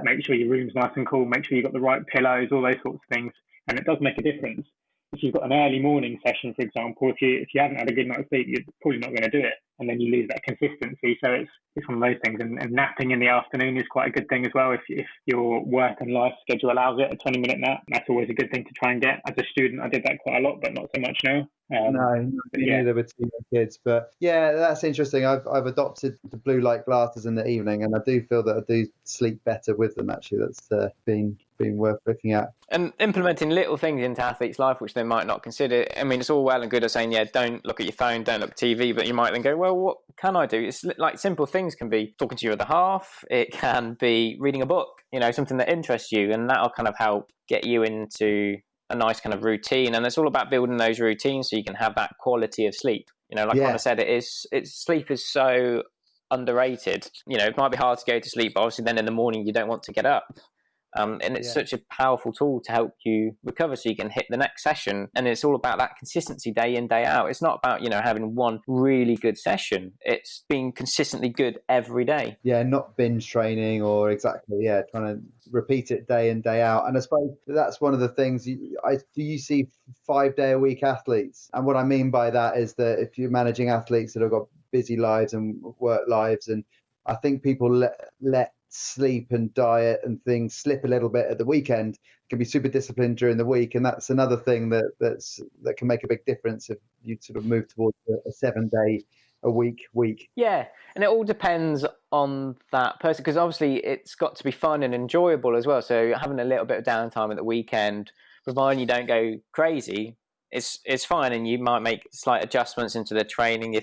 make sure your room's nice and cool, make sure you've got the right pillows, all those sorts of things, and it does make a difference. If you've got an early morning session, for example, if you haven't had a good night's sleep, you're probably not going to do it, and then you lose that consistency. So it's one of those things. And napping in the afternoon is quite a good thing as well. If your work and life schedule allows it, a 20-minute nap, that's always a good thing to try and get. As a student, I did that quite a lot, but not so much now. No, me neither with two young kids. But yeah, that's interesting. I've adopted the blue light glasses in the evening, and I do feel that I do sleep better with them. Actually, that's been worth looking at. And implementing little things into athletes' life which they might not consider. I mean, it's all well and good of saying, yeah, don't look at your phone, don't look at TV, but you might then go, well, what can I do? It's like simple things can be talking to your other half. It can be reading a book, something that interests you, and that'll kind of help get you into a nice kind of routine. And it's all about building those routines so you can have that quality of sleep. Like Connor said, sleep is so underrated. It might be hard to go to sleep, but obviously then in the morning you don't want to get up. And it's such a powerful tool to help you recover so you can hit the next session. And it's all about that consistency day in, day out. It's not about, having one really good session. It's being consistently good every day. Yeah, not binge training or trying to repeat it day in, day out. And I suppose that's one of the things you see 5-day-a-week athletes. And what I mean by that is that if you're managing athletes that have got busy lives and work lives, and I think people let sleep and diet and things slip a little bit at the weekend, can be super disciplined during the week, and that's another thing that can make a big difference if you sort of move towards a 7-day-a-week week. Yeah, and it all depends on that person, because obviously it's got to be fun and enjoyable as well. So having a little bit of downtime at the weekend, providing you don't go crazy, it's fine, and you might make slight adjustments into the training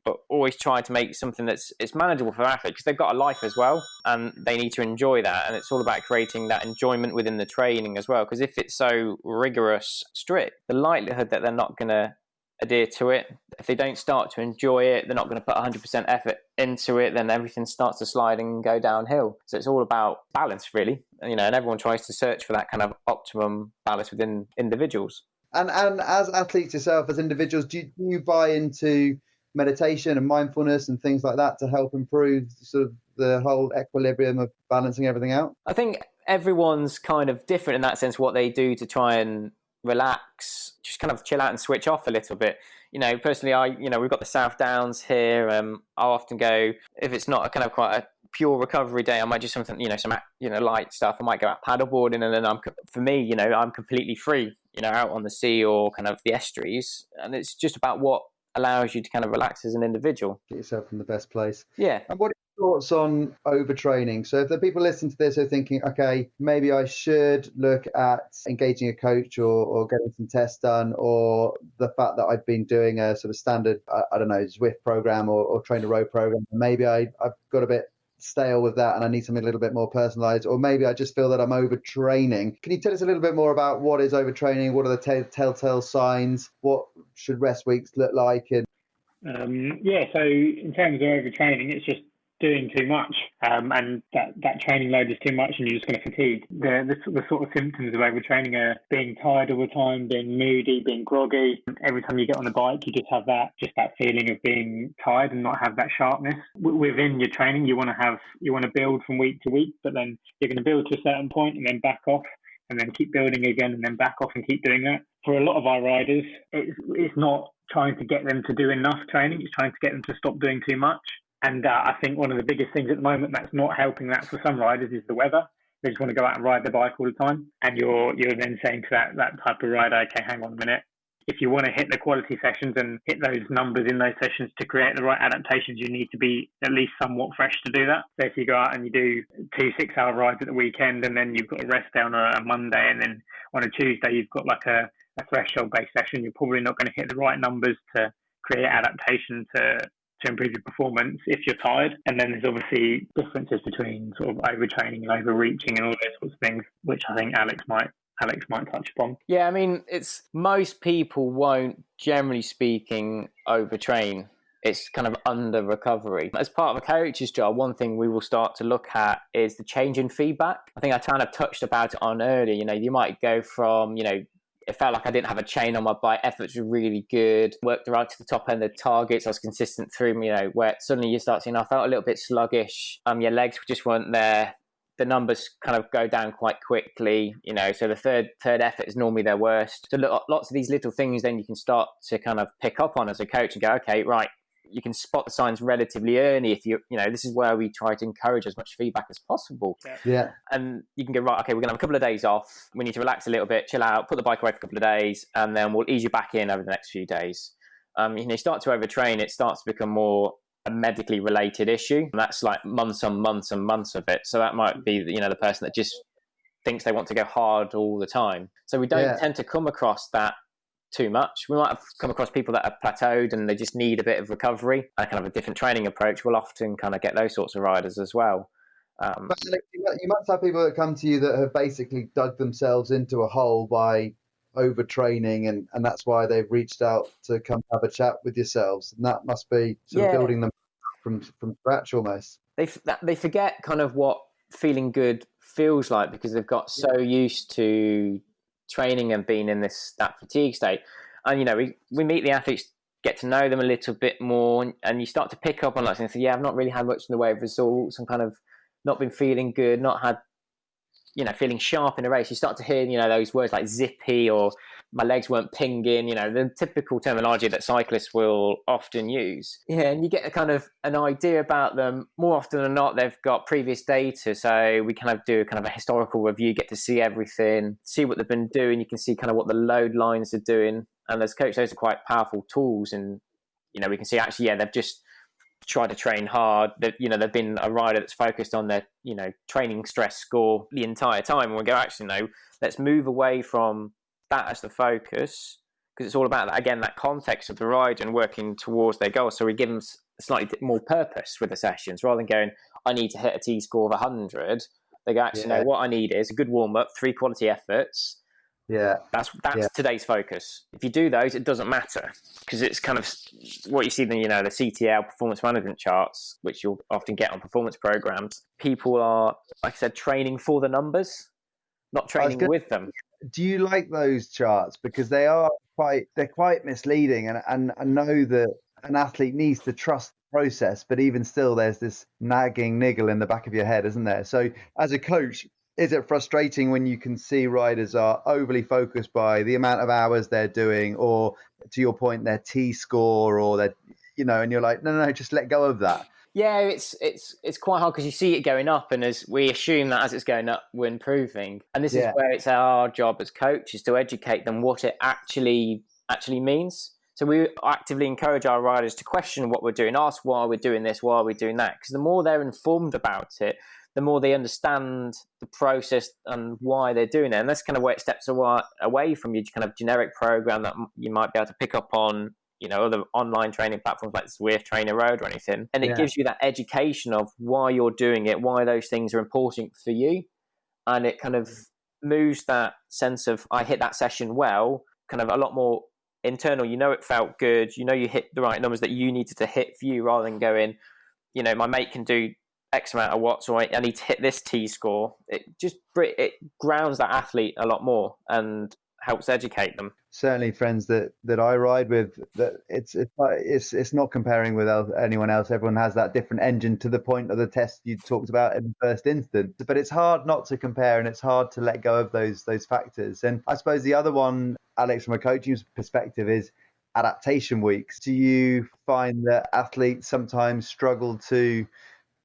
but always try to make something it's manageable for athletes, because they've got a life as well and they need to enjoy that. And it's all about creating that enjoyment within the training as well, because if it's so rigorous, strict, the likelihood that they're not going to adhere to it, if they don't start to enjoy it, they're not going to put 100% effort into it, then everything starts to slide and go downhill. So it's all about balance, really, and everyone tries to search for that kind of optimum balance within individuals. And as athletes yourself, as individuals, do you buy into meditation and mindfulness and things like that to help improve sort of the whole equilibrium of balancing everything out? I think everyone's kind of different in that sense, what they do to try and relax, just kind of chill out and switch off a little bit. Personally, we've got the South Downs here. I'll often go, if it's not a kind of quite a pure recovery day, I might do something, some light stuff. I might go out paddleboarding, and then I'm completely free, out on the sea or kind of the estuaries. And it's just about what allows you to kind of relax as an individual. Get yourself in the best place. Yeah. And what are your thoughts on overtraining? So if the people listening to this are thinking, okay, maybe I should look at engaging a coach or getting some tests done, or the fact that I've been doing a sort of standard, I don't know, Zwift program or train a row program, maybe I've got a bit stale with that and I need something a little bit more personalized, or maybe I just feel that I'm overtraining. Can you tell us a little bit more about what is overtraining? What are the telltale signs? What should rest weeks look like? So in terms of overtraining, it's just doing too much, and that training load is too much and you're just going to fatigue. The sort of symptoms of overtraining are being tired all the time, being moody, being groggy. Every time you get on the bike, you just have that feeling of being tired and not have that sharpness. Within your training, you want to build from week to week, but then you're going to build to a certain point and then back off, and then keep building again and then back off and keep doing that. For a lot of our riders, it's not trying to get them to do enough training, it's trying to get them to stop doing too much. And I think one of the biggest things at the moment that's not helping that for some riders is the weather. They just want to go out and ride their bike all the time. And you're then saying to that type of rider, okay, hang on a minute. If you want to hit the quality sessions and hit those numbers in those sessions to create the right adaptations, you need to be at least somewhat fresh to do that. So if you go out and you do 2 6-hour rides at the weekend, and then you've got a rest day on a Monday, and then on a Tuesday you've got like a threshold-based session, you're probably not going to hit the right numbers to create adaptation to improve your performance if you're tired. And then there's obviously differences between sort of overtraining and overreaching and all those sorts of things, which I think Alex might touch upon. Yeah, I mean, it's most people won't, generally speaking, overtrain. It's kind of under recovery. As part of a coach's job, one thing we will start to look at is the change in feedback. I think I kind of touched about it on earlier. You might go from, it felt like I didn't have a chain on my bike. Efforts were really good. Worked right to the top end of the targets. I was consistent through, where suddenly you start seeing I felt a little bit sluggish. Your legs just weren't there. The numbers kind of go down quite quickly, so the third effort is normally their worst. So lots of these little things then you can start to kind of pick up on as a coach and go, okay, right, you can spot the signs relatively early. If this is where we try to encourage as much feedback as possible. Yeah. And you can go, right, okay, we're gonna have a couple of days off. We need to relax a little bit, chill out, put the bike away for a couple of days, and then we'll ease you back in over the next few days. You start to overtrain, it starts to become more a medically related issue. And that's like months and months and months of it. So that might be, the person that just thinks they want to go hard all the time. So we don't tend to come across that too much. We might have come across people that are plateaued and they just need a bit of recovery. I kind of a different training approach. We'll often kind of get those sorts of riders as well. But you must have people that come to you that have basically dug themselves into a hole by overtraining, and that's why they've reached out to come have a chat with yourselves. And that must be sort of building them from scratch almost. They forget kind of what feeling good feels like because they've got so used to training and being in that fatigue state. And we meet the athletes, get to know them a little bit more, and you start to pick up on that and say, I've not really had much in the way of results and kind of not been feeling good, not had feeling sharp in a race. You start to hear those words like zippy or my legs weren't pinging, the typical terminology that cyclists will often use. And you get a kind of an idea about them. More often than not, they've got previous data, so we kind of do a historical review, get to see everything, see what they've been doing. You can see kind of what the load lines are doing, and as coach, those are quite powerful tools. And we can see actually they've just tried to train hard. They've been a rider that's focused on their training stress score the entire time, and we go, actually no, let's move away from that as the focus, because it's all about that, again, that context of the ride and working towards their goals. So we give them slightly more purpose with the sessions rather than going, I need to hit a T score of 100. They go, actually no, what I need is a good warm-up, 3 quality efforts. That's today's focus. If you do those, it doesn't matter, because it's kind of what you see in the CTL performance management charts, which you'll often get on performance programs. People are, like I said, training for the numbers, not training with them. Do you like those charts? Because they're quite misleading, and I know that an athlete needs to trust the process, but even still there's this nagging niggle in the back of your head, isn't there? So as a coach, is it frustrating when you can see riders are overly focused by the amount of hours they're doing, or to your point, their T score, or their, and you're like, no, just let go of that? Yeah, it's quite hard because you see it going up, and as we assume that as it's going up, we're improving. And this is where it's our job as coaches to educate them what it actually means. So we actively encourage our riders to question what we're doing, ask why we're doing this, why are we doing that? Because the more they're informed about it, the more they understand the process and why they're doing it. And that's kind of where it steps away from your kind of generic program that you might be able to pick up on, other online training platforms like Swift, Trainer Road or anything. And it gives you that education of why you're doing it, why those things are important for you. And it kind of moves that sense of, I hit that session well, kind of a lot more internal. It felt good. You hit the right numbers that you needed to hit for you, rather than going, my mate can do X amount of watts, or I need to hit this T score. It grounds that athlete a lot more and helps educate them. Certainly, friends that I ride with, that it's not comparing with anyone else. Everyone has that different engine, to the point of the test you talked about in the first instance. But it's hard not to compare, and it's hard to let go of those factors. And I suppose the other one, Alex, from a coaching perspective, is adaptation weeks. Do you find that athletes sometimes struggle to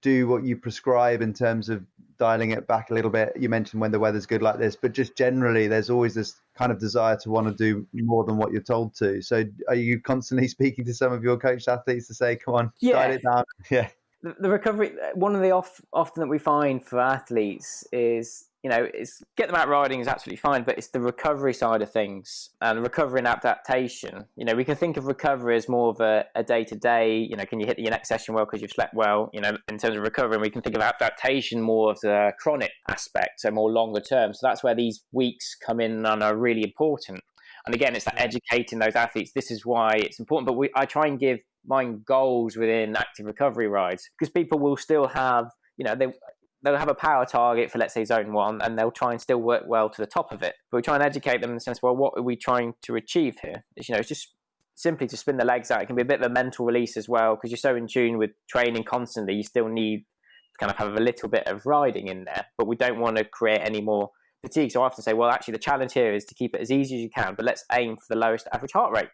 do what you prescribe in terms of dialing it back a little bit? You mentioned when the weather's good like this, but just generally there's always this kind of desire to want to do more than what you're told to. So are you constantly speaking to some of your coached athletes to say, come on, dial it down? Yeah. The recovery, one of the often that we find for athletes is, is get them out riding is absolutely fine, but it's the recovery side of things, and recovery and adaptation. We can think of recovery as more of a day-to-day, can you hit your next session well because you've slept well, in terms of recovery. And we can think of adaptation more of the chronic aspect, so more longer term. So that's where these weeks come in and are really important. And again, it's that educating those athletes. This is why it's important. But I try and give mine goals within active recovery rides, because people will still have, they'll have a power target for, let's say, zone 1, and they'll try and still work well to the top of it. But we try and educate them in the sense, well, what are we trying to achieve here? It's just simply to spin the legs out. It can be a bit of a mental release as well, because you're so in tune with training constantly. You still need to kind of have a little bit of riding in there, but we don't want to create any more fatigue. So I often say, well, actually the challenge here is to keep it as easy as you can, but let's aim for the lowest average heart rate.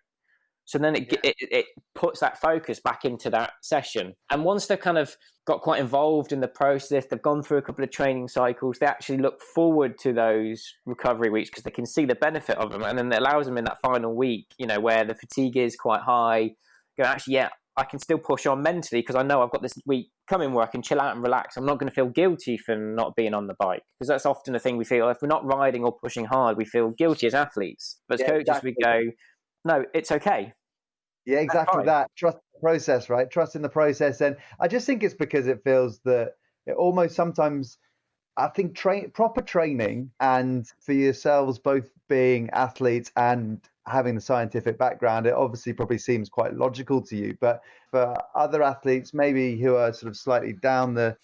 So then it puts that focus back into that session. And once they've kind of got quite involved in the process, they've gone through a couple of training cycles, they actually look forward to those recovery weeks because they can see the benefit of them. And then it allows them in that final week, where the fatigue is quite high, go, actually, yeah, I can still push on mentally because I know I've got this week coming where I can chill out and relax. I'm not going to feel guilty for not being on the bike, because that's often a thing we feel. If we're not riding or pushing hard, we feel guilty as athletes. But as coaches, exactly. We go, no, it's okay. Yeah, exactly that. Trust the process, right? Trust in the process. And I just think it's because it feels that it almost sometimes, I think proper training, and for yourselves both being athletes and having the scientific background, it obviously probably seems quite logical to you. But for other athletes, maybe who are sort of slightly down the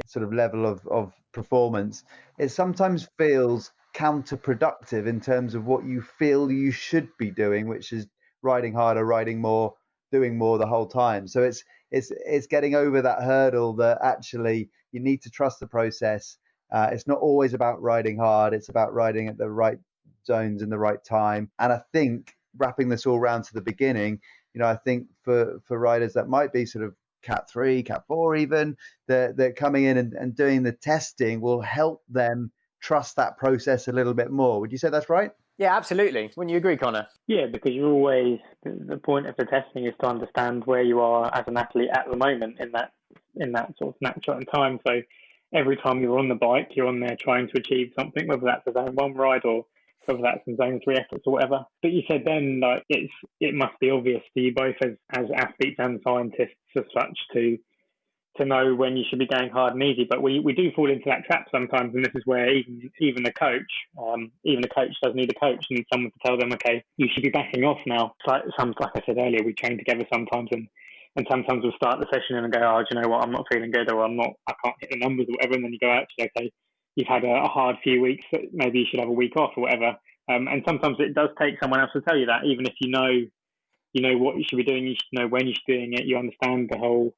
sort of level of performance, it sometimes feels counterproductive in terms of what you feel you should be doing, which is riding harder, riding more, doing more the whole time. So it's getting over that hurdle that actually you need to trust the process. It's not always about riding hard. It's about riding at the right zones in the right time. And I think wrapping this all round to the beginning, I think for riders that might be sort of Cat 3, Cat 4 even, they're coming in and doing the testing will help them trust that process a little bit more. Would you say that's right? Yeah, absolutely. Wouldn't you agree, Connor? Yeah, because you're always, the point of the testing is to understand where you are as an athlete at the moment in that sort of snapshot in time. So every time you're on the bike, you're on there trying to achieve something, whether that's a zone 1 ride or whether that's some zone 3 efforts or whatever. But you said then, like, it must be obvious to you both as athletes and scientists as such to know when you should be going hard and easy. But we do fall into that trap sometimes, and this is where even the coach does need a coach, and someone to tell them, okay, you should be backing off now. Like I said earlier, we train together sometimes, and sometimes we'll start the session and go, oh, do you know what, I'm not feeling good, or I can't hit the numbers or whatever, and then you go, actually, okay, you've had a hard few weeks, maybe you should have a week off or whatever. And sometimes it does take someone else to tell you that, even if you know what you should be doing, you should know when you should be doing it, you understand the whole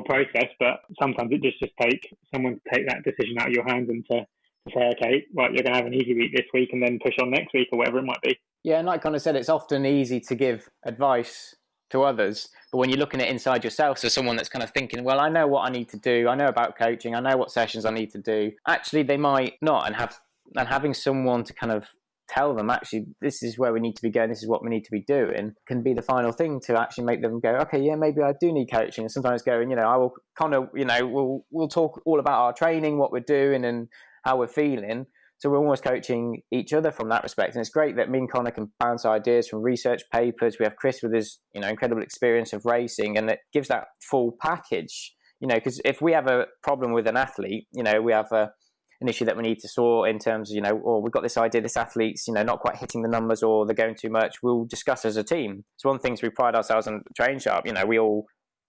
process, but sometimes it just takes someone to take that decision out of your hands and to say, okay, right, you're going to have an easy week this week and then push on next week or whatever it might be. Yeah, and like Connor said, it's often easy to give advice to others, but when you're looking at inside yourself, so someone that's kind of thinking, well, I know what I need to do, I know about coaching, I know what sessions I need to do, actually they might not, and having someone to kind of tell them, actually, this is where we need to be going, this is what we need to be doing, can be the final thing to actually make them go, okay, yeah, maybe I do need coaching. And sometimes going, I will kind of, we'll talk all about our training, what we're doing and how we're feeling. So we're almost coaching each other from that respect. And it's great that me and Connor can bounce ideas from research papers. We have Chris with his, incredible experience of racing, and it gives that full package, because if we have a problem with an athlete, we have an issue that we need to sort in terms of, or we've got this idea, this athlete's, not quite hitting the numbers or they're going too much, we'll discuss as a team. It's one of the things we pride ourselves on Train Sharp, we all,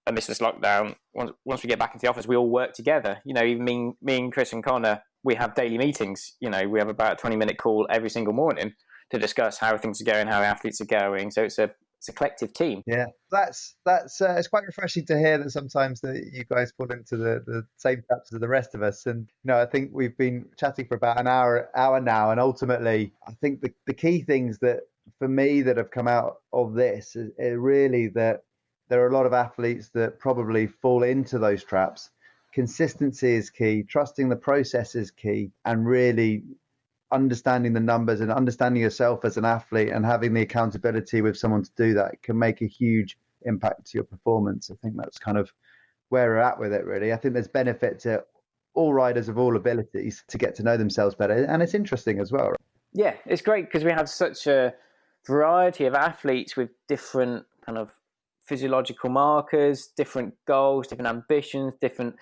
amidst this lockdown, once we get back into the office, we all work together. Even me and Chris and Connor, we have daily meetings. We have about a 20-minute call every single morning to discuss how things are going, how athletes are going. So it's a collective team. Yeah, that's it's quite refreshing to hear that sometimes that you guys fall into the same traps as the rest of us. And I think we've been chatting for about an hour now, and ultimately I think the key things that for me that have come out of this is really that there are a lot of athletes that probably fall into those traps. Consistency is key, trusting the process is key, and really understanding the numbers and understanding yourself as an athlete and having the accountability with someone to do that can make a huge impact to your performance. I think that's kind of where we're at with it, really. I think there's benefit to all riders of all abilities to get to know themselves better, and it's interesting as well. Right? Yeah, it's great because we have such a variety of athletes with different kind of physiological markers, different goals, different ambitions, different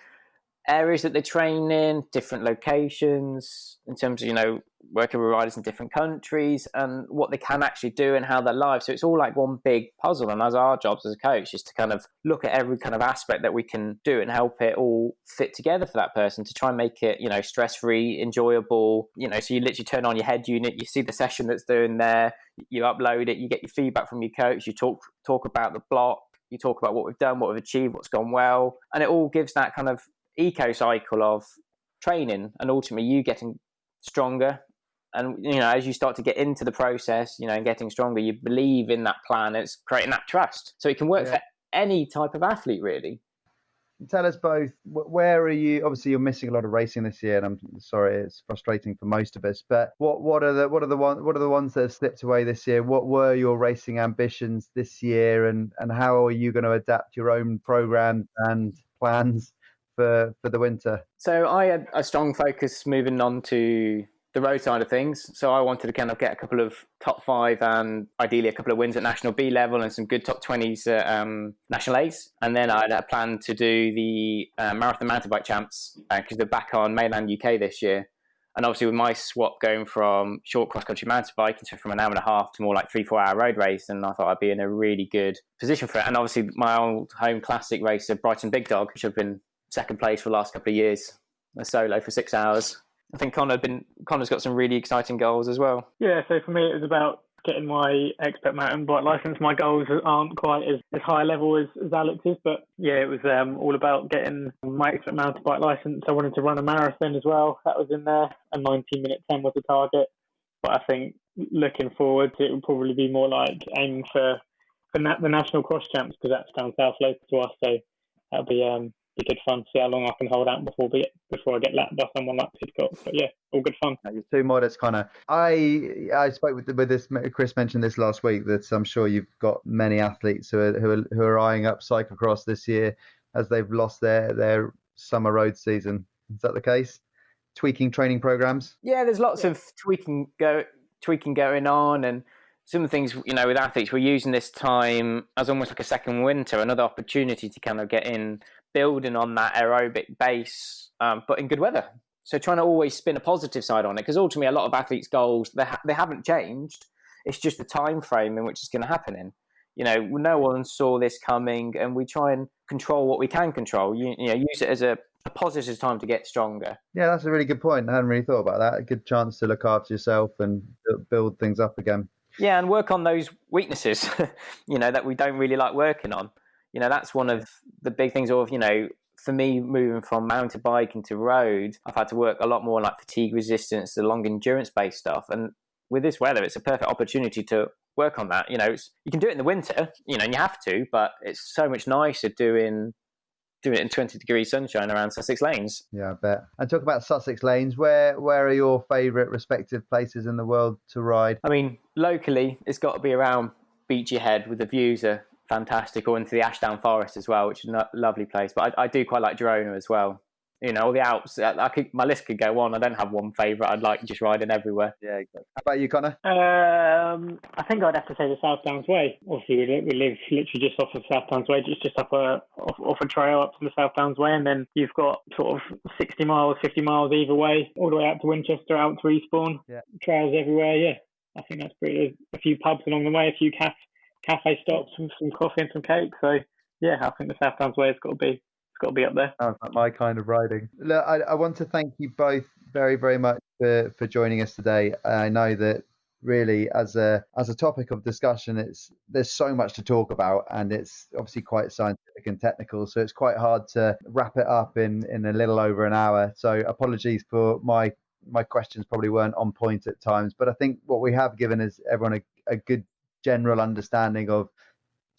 areas that they train in, different locations in terms of, working with riders in different countries and what they can actually do and how they're live. So it's all like one big puzzle. And as our jobs as a coach is to kind of look at every kind of aspect that we can do and help it all fit together for that person to try and make it, stress-free, enjoyable, so you literally turn on your head unit, you see the session that's doing there, you upload it, you get your feedback from your coach, you talk about the block, you talk about what we've done, what we've achieved, what's gone well. And it all gives that kind of eco cycle of training and ultimately you getting stronger, And, as you start to get into the process, and getting stronger, you believe in that plan. It's creating that trust. So it can work for any type of athlete, really. Tell us both, where are you? Obviously, you're missing a lot of racing this year, and I'm sorry, it's frustrating for most of us. But what are the ones that have slipped away this year? What were your racing ambitions this year, and how are you going to adapt your own program and plans for the winter? So I had a strong focus moving on to the road side of things. So I wanted to kind of get a couple of top 5 and ideally a couple of wins at National B level and some good top 20s at National A's. And then I had a plan to do the Marathon Mountain Bike Champs because they're back on mainland UK this year. And obviously with my swap going from short cross-country mountain biking to from an hour and a half to more like 3-4 hour road race, and I thought I'd be in a really good position for it. And obviously my old home classic race of Brighton Big Dog, which I've been second place for the last couple of years, a solo for 6 hours. I think Connor's got some really exciting goals as well. Yeah, so for me it was about getting my expert mountain bike license. My goals aren't quite as high level as Alex's, but yeah, it was all about getting my expert mountain bike license. I wanted to run a marathon as well. That was in there. A 19-minute 10 was the target. But I think looking forward, it would probably be more like aiming for the National Cross Champs, because that's down south local to us. So that'll be good fun to see how long I can hold out before I get lapped by someone like Pidcock. But yeah, all good fun. You're too modest, Connor. I spoke with this. Chris mentioned this last week, that I'm sure you've got many athletes who are eyeing up cyclocross this year as they've lost their summer road season. Is that the case? Tweaking training programs? Yeah, there's lots of tweaking going on, and some of the things, with athletes, we're using this time as almost like a second winter, another opportunity to kind of get in, building on that aerobic base, but in good weather. So trying to always spin a positive side on it, because ultimately a lot of athletes' goals, they haven't changed. It's just the time frame in which it's going to happen in. No one saw this coming, and we try and control what we can control. Use it as a positive time to get stronger. Yeah, that's a really good point. I hadn't really thought about that. A good chance to look after yourself and build things up again. Yeah, and work on those weaknesses, that we don't really like working on. That's one of the big things of, for me, moving from mountain biking to road, I've had to work a lot more on like fatigue resistance, the long endurance based stuff. And with this weather, it's a perfect opportunity to work on that. You can do it in the winter, and you have to, but it's so much nicer doing it in 20-degree sunshine around Sussex Lanes. Yeah, I bet. And talk about Sussex Lanes. Where are your favourite respective places in the world to ride? I mean, locally, it's got to be around Beachy Head, with the views are fantastic, or into the Ashdown Forest as well, which is a lovely place. But I do quite like Girona as well. All the Alps. My list could go on. I don't have one favourite. I'd like just riding everywhere. Yeah, exactly. How about you, Connor? I think I'd have to say the South Downs Way. Obviously, we live literally just off of South Downs Way, just up off a trail up to the South Downs Way, and then you've got sort of 60 miles, 50 miles either way, all the way out to Winchester, out to Eastbourne. Yeah. Trails everywhere. Yeah, I think that's pretty. There's a few pubs along the way, a few cafe stops, some coffee and some cake. So yeah, I think the South Downs Way has got to be up there. Sounds like my kind of riding. Look, I want to thank you both very, very much for joining us today. I know that really as a topic of discussion, there's so much to talk about, and it's obviously quite scientific and technical, so it's quite hard to wrap it up in a little over an hour. So apologies for my questions probably weren't on point at times, but I think what we have given is everyone a good general understanding of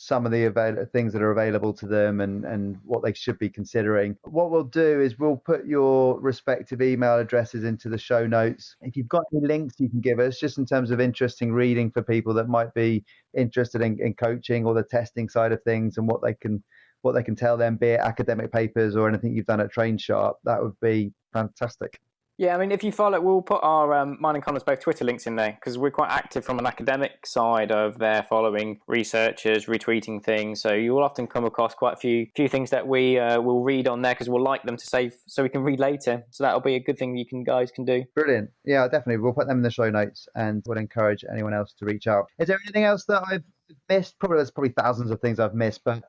some of the things that are available to them and what they should be considering. What we'll do is we'll put your respective email addresses into the show notes. If you've got any links you can give us, just in terms of interesting reading for people that might be interested in coaching or the testing side of things, and what they can tell them, be it academic papers or anything you've done at Train Sharp, that would be fantastic. Yeah, I mean, if you follow, we'll put our mine and Connor's both Twitter links in there, because we're quite active from an academic side of their following researchers, retweeting things. So you will often come across quite a few things that we will read on there, because we'll like them to save so we can read later. So that'll be a good thing guys can do. Brilliant. Yeah, definitely. We'll put them in the show notes, and would encourage anyone else to reach out. Is there anything else that I've missed? There's probably thousands of things I've missed, but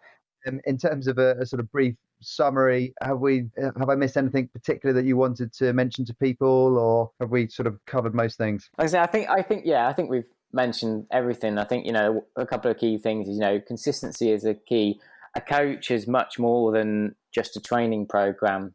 in terms of a sort of brief summary, have I missed anything particular that you wanted to mention to people, or have we sort of covered most things? Like I say, I think we've mentioned everything. I think a couple of key things is consistency is a key. A coach is much more than just a training program.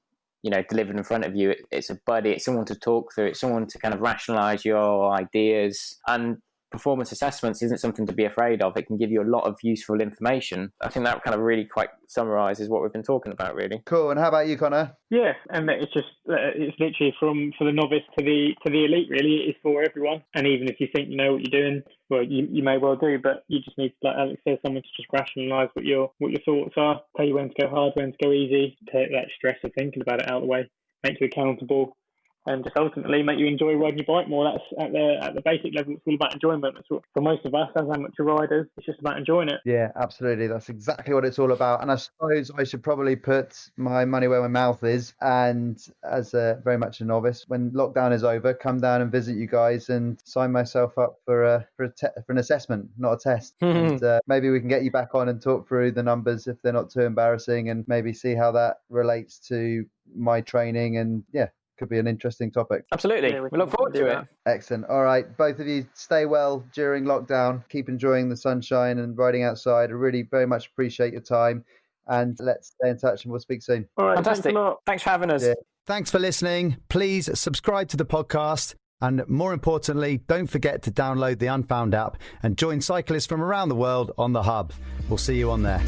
delivered in front of you. It's a buddy, it's someone to talk through, it's someone to kind of rationalize your ideas. And performance assessments isn't something to be afraid of. It can give you a lot of useful information. I think that kind of really quite summarizes what we've been talking about, really. Cool. And how about you, Connor? Yeah, and it's just it's literally for the novice to the elite. Really, it's for everyone. And even if you think you know what you're doing, well, you may well do, but you just need, like Alex says, someone to just rationalise what your thoughts are, tell you when to go hard, when to go easy, take that stress of thinking about it out of the way, make you accountable, and just ultimately make you enjoy riding your bike more. That's at the basic level. It's all about enjoyment. That's what, for most of us as amateur riders, it's just about enjoying it. Yeah, absolutely. That's exactly what it's all about. And I suppose I should probably put my money where my mouth is. And as very much a novice, when lockdown is over, come down and visit you guys and sign myself up for an assessment, not a test. And maybe we can get you back on and talk through the numbers if they're not too embarrassing, and maybe see how that relates to my training. And yeah, could be an interesting topic. Absolutely. Yeah, we look forward to it. Excellent. All right. Both of you stay well during lockdown. Keep enjoying the sunshine and riding outside. I really very much appreciate your time. And let's stay in touch and we'll speak soon. All right. Fantastic. Thanks for having us. Yeah. Thanks for listening. Please subscribe to the podcast. And more importantly, don't forget to download the Unfound app and join cyclists from around the world on the hub. We'll see you on there.